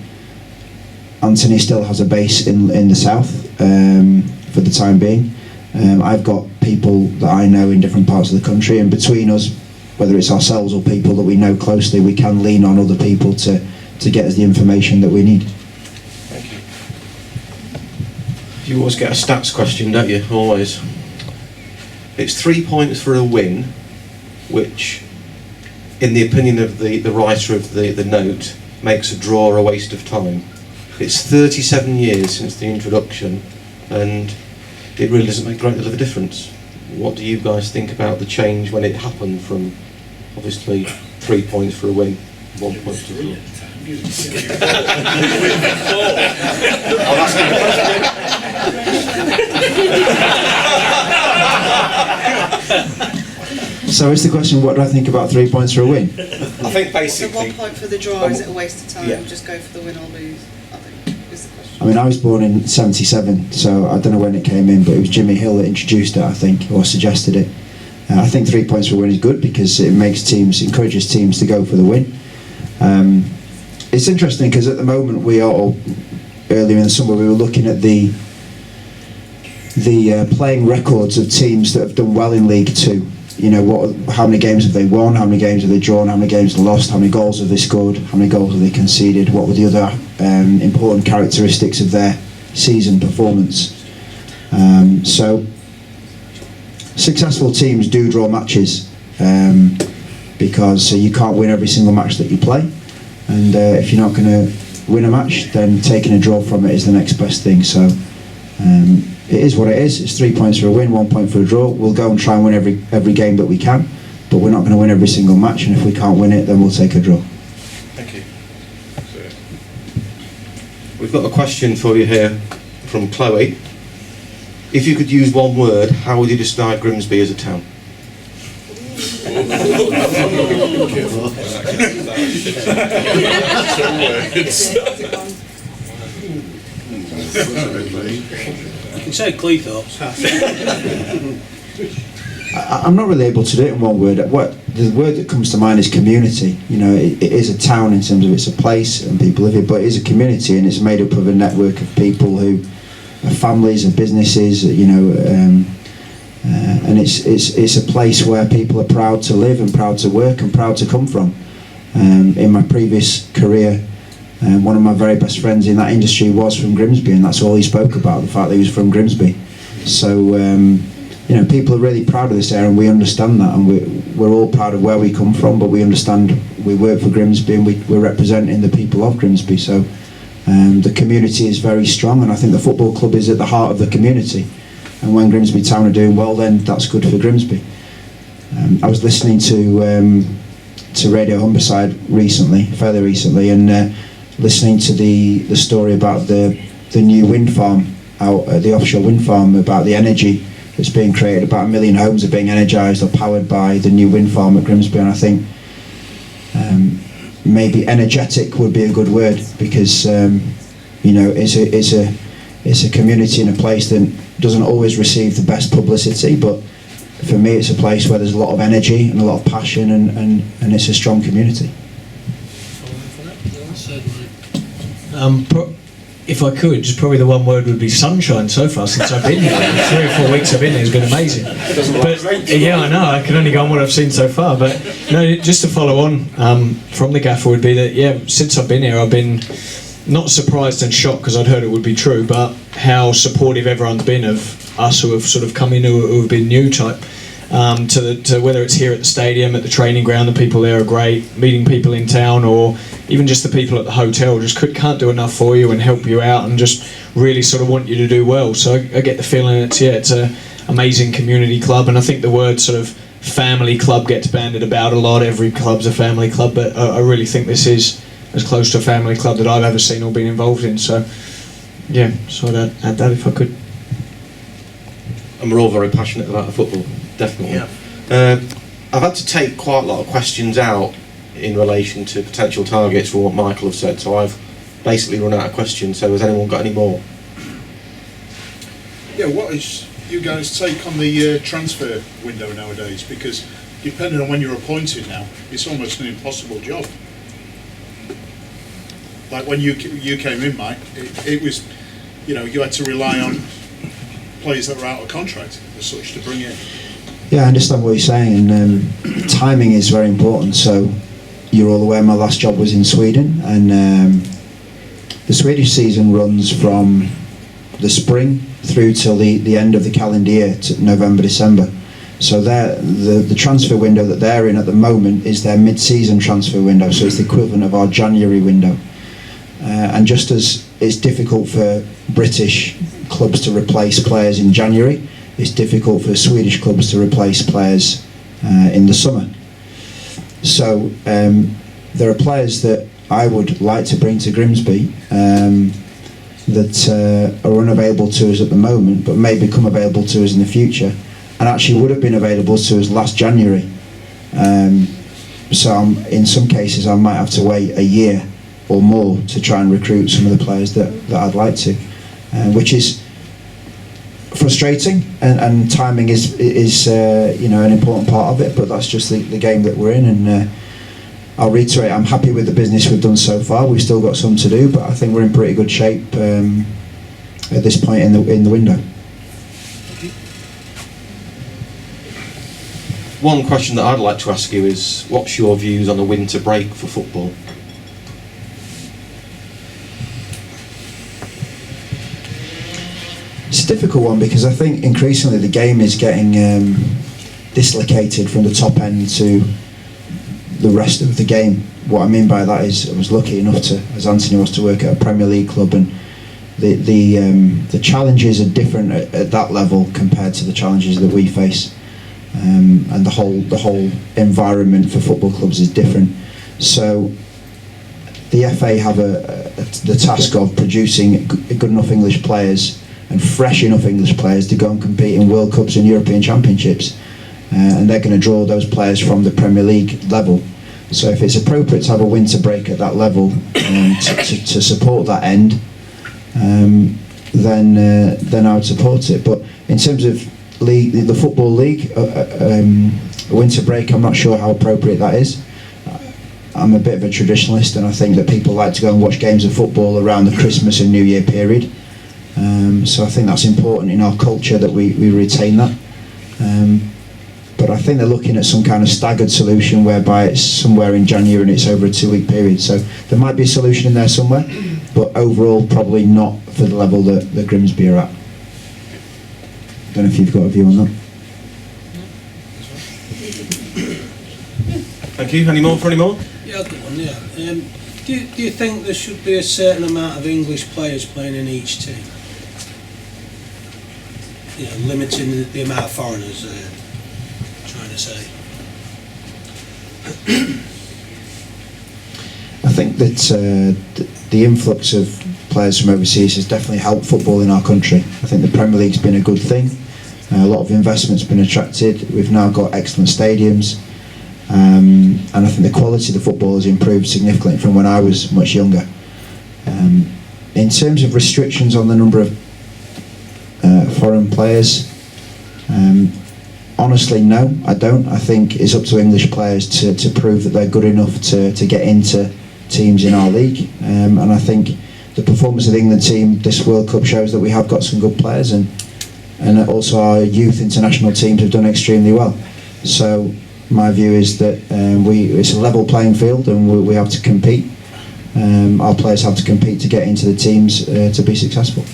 Anthony still has a base in the south for the time being. I've got people that I know in different parts of the country, and between us, whether it's ourselves or people that we know closely, we can lean on other people to get us the information that we need. Thank you. You always get a stats question, don't you? Always. It's 3 points for a win, which, in the opinion of the writer of the note, makes a draw a waste of time. It's 37 years since the introduction, and it really doesn't make a great deal of a difference. What do you guys think about the change when it happened from, obviously, 3 points for a win, 1 point to draw? I'll ask you. So is the question, what do I think about 3 points for a win? I think basically... So 1 point for the draw, is it a waste of time? Yeah. Just go for the win or lose, I think, is the question. I mean, I was born in 77, so I don't know when it came in, but it was Jimmy Hill that introduced it, I think, or suggested it. I think 3 points for a win is good because it encourages teams to go for the win. It's interesting because at the moment earlier in the summer, we were looking at the playing records of teams that have done well in League Two. How many games have they won, how many games have they drawn, how many games have they lost, how many goals have they scored, how many goals have they conceded, what were the other important characteristics of their season performance. So successful teams do draw matches because you can't win every single match that you play, and if you're not going to win a match, then taking a draw from it is the next best thing. So it is what it is. It's 3 points for a win, 1 point for a draw. We'll go and try and win every game that we can, but we're not going to win every single match, and if we can't win it, then we'll take a draw. Thank you. We've got a question for you here from Chloe. If you could use one word, how would you describe Grimsby as a town? You can say Cleethorpes. I'm not really able to do it in one word. The word that comes to mind is community. It is a town in terms of it's a place and people live here, but it is a community, and it's made up of a network of people who are families and businesses, and it's a place where people are proud to live and proud to work and proud to come from. In my previous career, one of my very best friends in that industry was from Grimsby, and that's all he spoke about, the fact that he was from Grimsby. So people are really proud of this area, and we understand that, and we're all proud of where we come from, but we understand we work for Grimsby and we're representing the people of Grimsby. So the community is very strong, and I think the football club is at the heart of the community, and when Grimsby Town are doing well, then that's good for Grimsby. I was listening to Radio Humberside fairly recently, and listening to the story about the new wind farm the offshore wind farm, about the energy that's being created. About 1 million homes are being energised or powered by the new wind farm at Grimsby, and I think maybe energetic would be a good word, because it's a community and a place that doesn't always receive the best publicity, but for me it's a place where there's a lot of energy and a lot of passion, and it's a strong community. If I could, just probably the one word would be sunshine so far since I've been here. 3 or 4 weeks I've been here, it's been amazing. But, yeah, I know, I can only go on what I've seen so far. But no, just to follow on from the gaffer would be that, yeah, since I've been here, I've been not surprised and shocked, because I'd heard it would be true, but how supportive everyone's been of us who have sort of come in who have been new type. To whether it's here at the stadium, at the training ground, the people there are great, meeting people in town, or even just the people at the hotel just can't do enough for you and help you out and just really sort of want you to do well. So I get the feeling it's an amazing community club, and I think the word sort of family club gets bandied about a lot. Every club's a family club, but I really think this is as close to a family club that I've ever seen or been involved in. So yeah, so I'd add that if I could. And we're all very passionate about the football, definitely. Yeah. I've had to take quite a lot of questions out in relation to potential targets for what Michael have said, so I've basically run out of questions. So has anyone got any more? Yeah, what is you guys' take on the transfer window nowadays? Because depending on when you're appointed now, it's almost an impossible job. Like when you came in, Mike, it was, you had to rely on players that were out of contract as such to bring in. Yeah, I understand what you're saying, and timing is very important. So you're all aware my last job was in Sweden, and the Swedish season runs from the spring through till the end of the calendar year, to November, December. So the transfer window that they're in at the moment is their mid-season transfer window, so it's the equivalent of our January window. And just as it's difficult for British clubs to replace players in January, it's difficult for Swedish clubs to replace players in the summer. So there are players that I would like to bring to Grimsby that are unavailable to us at the moment, but may become available to us in the future, and actually would have been available to us last January. So in some cases I might have to wait a year or more to try and recruit some of the players that I'd like to, which is frustrating, and timing is an important part of it, but that's just the game that we're in. And I'll reiterate, I'm happy with the business we've done so far. We've still got some to do, but I think we're in pretty good shape at this point in the window. One question that I'd like to ask you is, what's your views on a winter break for football? It's a difficult one, because I think increasingly the game is getting dislocated from the top end to the rest of the game. What I mean by that is, I was lucky enough to, as Anthony was, to work at a Premier League club, and the challenges are different at that level compared to the challenges that we face, and the whole environment for football clubs is different. So the FA have the task of producing good enough English players and fresh enough English players to go and compete in World Cups and European Championships, and they're going to draw those players from the Premier League level. So if it's appropriate to have a winter break at that level to support that end, then I would support it. But in terms of the Football League, a winter break, I'm not sure how appropriate that is. I'm a bit of a traditionalist, and I think that people like to go and watch games of football around the Christmas and New Year period. So I think that's important in our culture that we retain that. But I think they're looking at some kind of staggered solution whereby it's somewhere in January and it's over a 2-week period. So there might be a solution in there somewhere, but overall probably not for the level that Grimsby are at. Don't know if you've got a view on that. Thank you. Any more? Yeah, I've got one, yeah. Do you think there should be a certain amount of English players playing in each team? Limiting the amount of foreigners, trying to say. I think that the influx of players from overseas has definitely helped football in our country. I think the Premier League's been a good thing. A lot of investment's been attracted. We've now got excellent stadiums, and I think the quality of the football has improved significantly from when I was much younger. In terms of restrictions on the number of foreign players, honestly, no, I don't. I think it's up to English players to prove that they're good enough to get into teams in our league, and I think the performance of the England team this World Cup shows that we have got some good players, and also our youth international teams have done extremely well. So my view is that it's a level playing field, and we have to compete. Our players have to compete to get into the teams to be successful.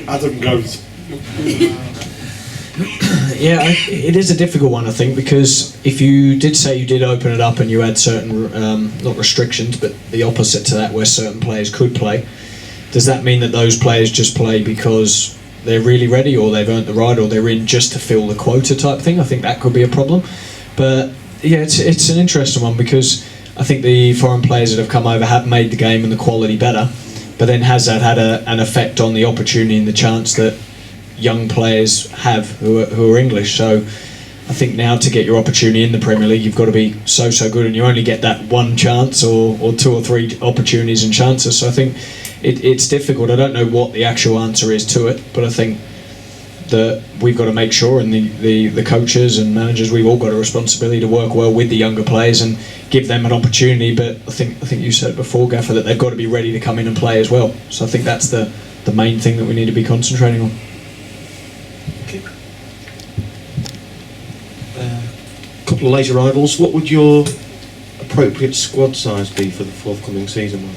Adam goes. Yeah, it is a difficult one, I think, because if you did say you did open it up and you had certain, not restrictions, but the opposite to that, where certain players could play, does that mean that those players just play because they're really ready, or they've earned the right, or they're in just to fill the quota type thing? I think that could be a problem. But yeah, it's an interesting one, because I think the foreign players that have come over have made the game and the quality better, but then has that had an effect on the opportunity and the chance that young players have who are English? So I think now, to get your opportunity in the Premier League, you've got to be so good, and you only get that one chance or two or three opportunities and chances. So I think it's difficult. I don't know what the actual answer is to it, but I think that we've got to make sure, and the coaches and managers, we've all got a responsibility to work well with the younger players and give them an opportunity. But I think you said it before, Gaffer, that they've got to be ready to come in and play as well. So I think that's the main thing that we need to be concentrating on. Okay. Couple of late arrivals. What would your appropriate squad size be for the forthcoming season?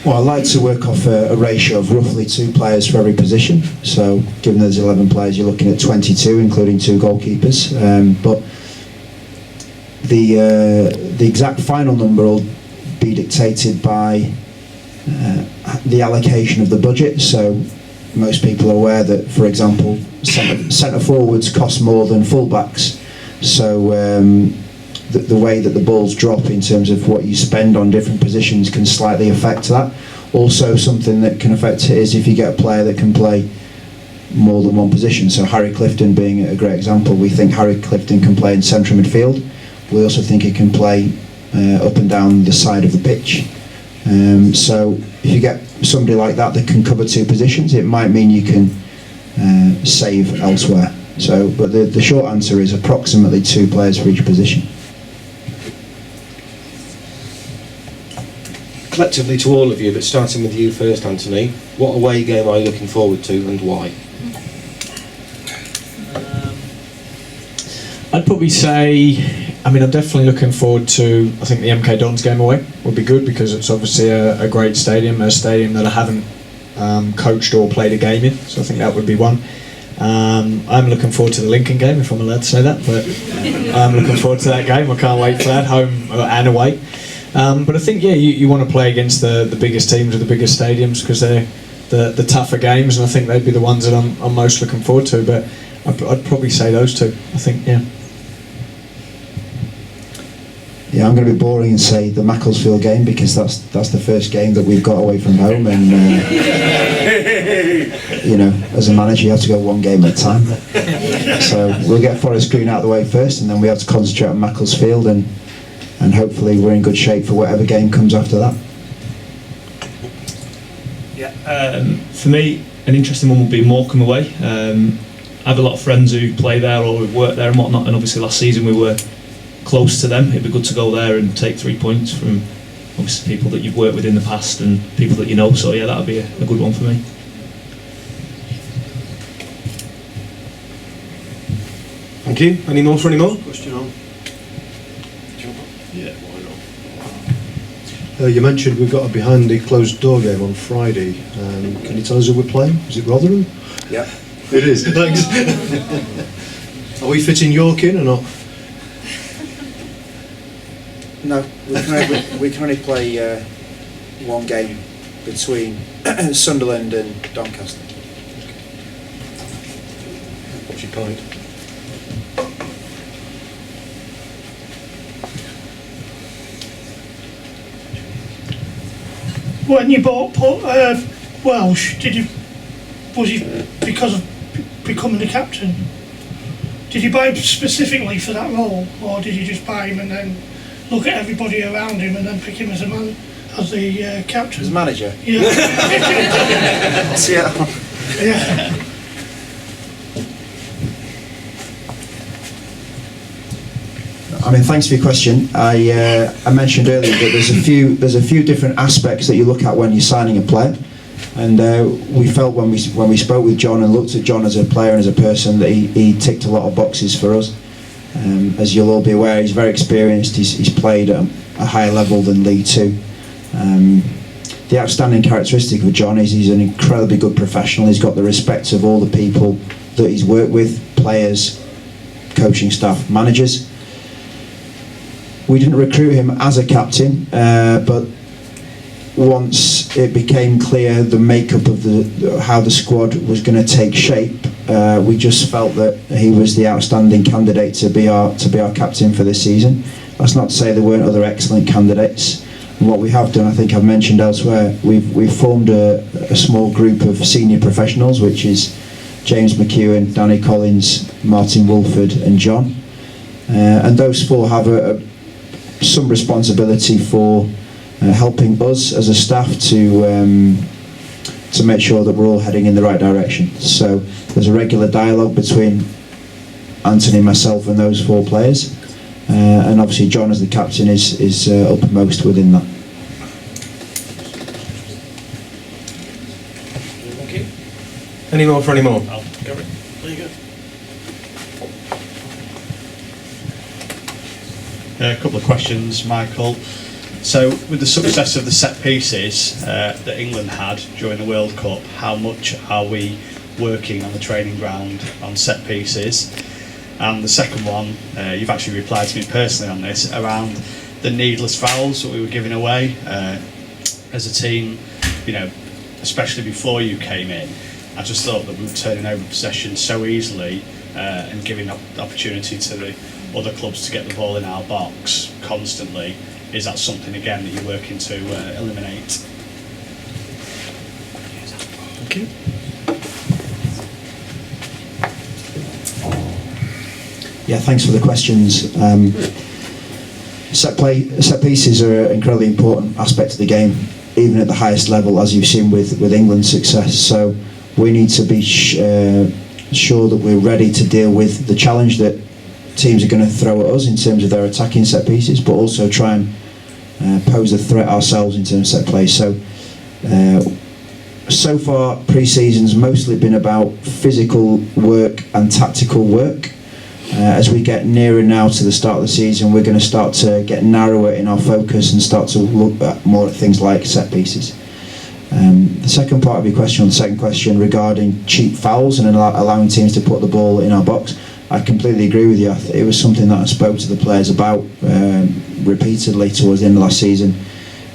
Well, I like to work off a ratio of roughly 2 players for every position. So, given there's 11 players, you're looking at 22, including 2 goalkeepers. But the exact final number will be dictated by the allocation of the budget. So, most people are aware that, for example, centre forwards cost more than fullbacks. So, the way that the balls drop in terms of what you spend on different positions can slightly affect that. Also, something that can affect it is if you get a player that can play more than one position. So Harry Clifton being a great example. We think Harry Clifton can play in central midfield. We also think he can play up and down the side of the pitch. So if you get somebody like that can cover 2 positions, it might mean you can save elsewhere. So, but the short answer is approximately 2 players for each position. Collectively to all of you, but starting with you first, Anthony, what away game are you looking forward to, and why? I'd probably say, I'm definitely looking forward to, I think the MK Dons game away would be good, because it's obviously a great stadium, a stadium that I haven't coached or played a game in, so I think that would be one. I'm looking forward to the Lincoln game, if I'm allowed to say that, but I'm looking forward to that game. I can't wait for that, home and away. But I think, you want to play against the biggest teams or the biggest stadiums, because they're the tougher games, and I think they'd be the ones that I'm most looking forward to. But I'd probably say those 2. I think, Yeah, I'm going to be boring and say the Macclesfield game, because that's the first game that we've got away from home, and as a manager you have to go one game at a time. So we'll get Forest Green out of the way first, and then we have to concentrate on Macclesfield, and hopefully we're in good shape for whatever game comes after that. Yeah, for me, an interesting one would be Morecambe away. I have a lot of friends who play there or who work there and whatnot, and obviously last season we were close to them. It'd be good to go there and take 3 points from obviously people that you've worked with in the past and people that you know. So yeah, that would be a good one for me. Thank you. Any more? Question on. Yeah, why not? You mentioned we've got a behind the closed door game on Friday. Can you tell us who we're playing? Is it Rotherham? Yeah. It is, thanks. Are we fitting York in or not? No, we can only play one game between Sunderland and Doncaster. What's your point? when you bought Welsh, was he because of becoming the captain? Did you buy him specifically for that role, or did you just buy him and then look at everybody around him and then pick him as the captain? As manager? Yeah. Yeah. Yeah. I mean, thanks for your question. I mentioned earlier that there's a few different aspects that you look at when you're signing a player, and we felt when we spoke with John and looked at John as a player and as a person that he ticked a lot of boxes for us. As you'll all be aware, he's very experienced. He's played at a higher level than League Two. The outstanding characteristic of John is he's an incredibly good professional. He's got the respect of all the people that he's worked with, players, coaching staff, managers. We didn't recruit him as a captain, but once it became clear the makeup of how the squad was going to take shape, we just felt that he was the outstanding candidate to be our captain for this season. That's not to say there weren't other excellent candidates. And what we have done, I think I've mentioned elsewhere, we've formed a small group of senior professionals, which is James McEwen, Danny Collins, Martin Wolford and John. And those four have some responsibility for helping us as a staff to make sure that we're all heading in the right direction. So there's a regular dialogue between Anthony, myself and those four players, and obviously John as the captain is uppermost within that. Okay. Any more for any more? Gary, there you go. A couple of questions, Michael. So, with the success of the set pieces that England had during the World Cup, how much are we working on the training ground on set pieces? And the second one, you've actually replied to me personally on this, around the needless fouls that we were giving away as a team, especially before you came in. I just thought that we were turning over possession so easily and giving opportunity to the other clubs to get the ball in our box constantly. Is that something again that you're working to eliminate? Okay. Yeah, thanks for the questions. Set pieces are an incredibly important aspect of the game, even at the highest level, as you've seen with England's success. So we need to be sure that we're ready to deal with the challenge that teams are going to throw at us in terms of their attacking set pieces, but also try and pose a threat ourselves in terms of set play. So far pre-season's mostly been about physical work and tactical work. As we get nearer now to the start of the season, we're going to start to get narrower in our focus and start to look more at things like set pieces. The second part of your question, on the second question regarding cheap fouls and allowing teams to put the ball in our box, I completely agree with you. It was something that I spoke to the players about repeatedly towards the end of last season.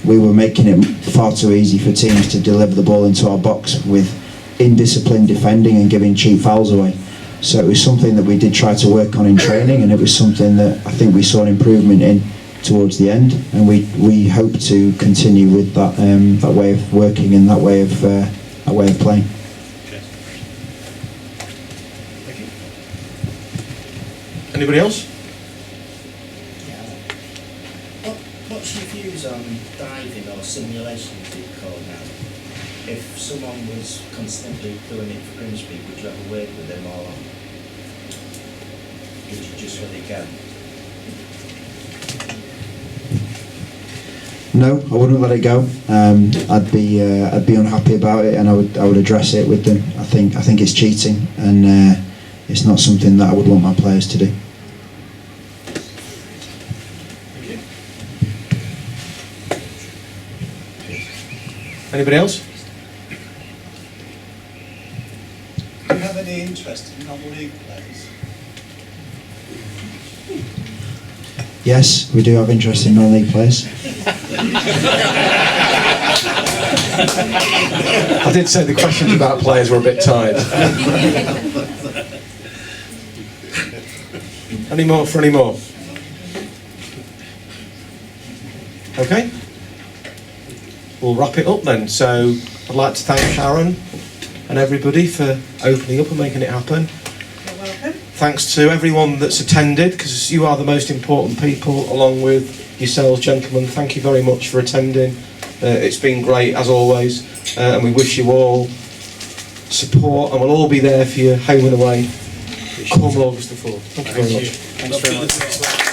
We were making it far too easy for teams to deliver the ball into our box with indisciplined defending and giving cheap fouls away. So it was something that we did try to work on in training, and it was something that I think we saw an improvement in towards the end, and we hope to continue with that way of working and that way of playing. Anybody else? What's your views on diving or simulation, as you call it now? If someone was constantly doing it for Grimsby, would you have a word with them, or would you just let it go? No, I wouldn't let it go. I'd be unhappy about it, and I would address it with them. I think it's cheating, and it's not something that I would want my players to do. Anybody else? Do you have any interest in non-league players? Yes, we do have interest in non-league players. I did say the questions about players were a bit tight. Any more for any more? Okay. we'll wrap it up then. So I'd like to thank Sharon and everybody for opening up and making it happen. You're welcome. Thanks to everyone that's attended, because you are the most important people, along with yourselves, gentlemen. Thank you very much for attending. It's been great, as always, and we wish you all support, and we'll all be there for you, home and away, come August the 4th. Thank you very much. Thanks very much.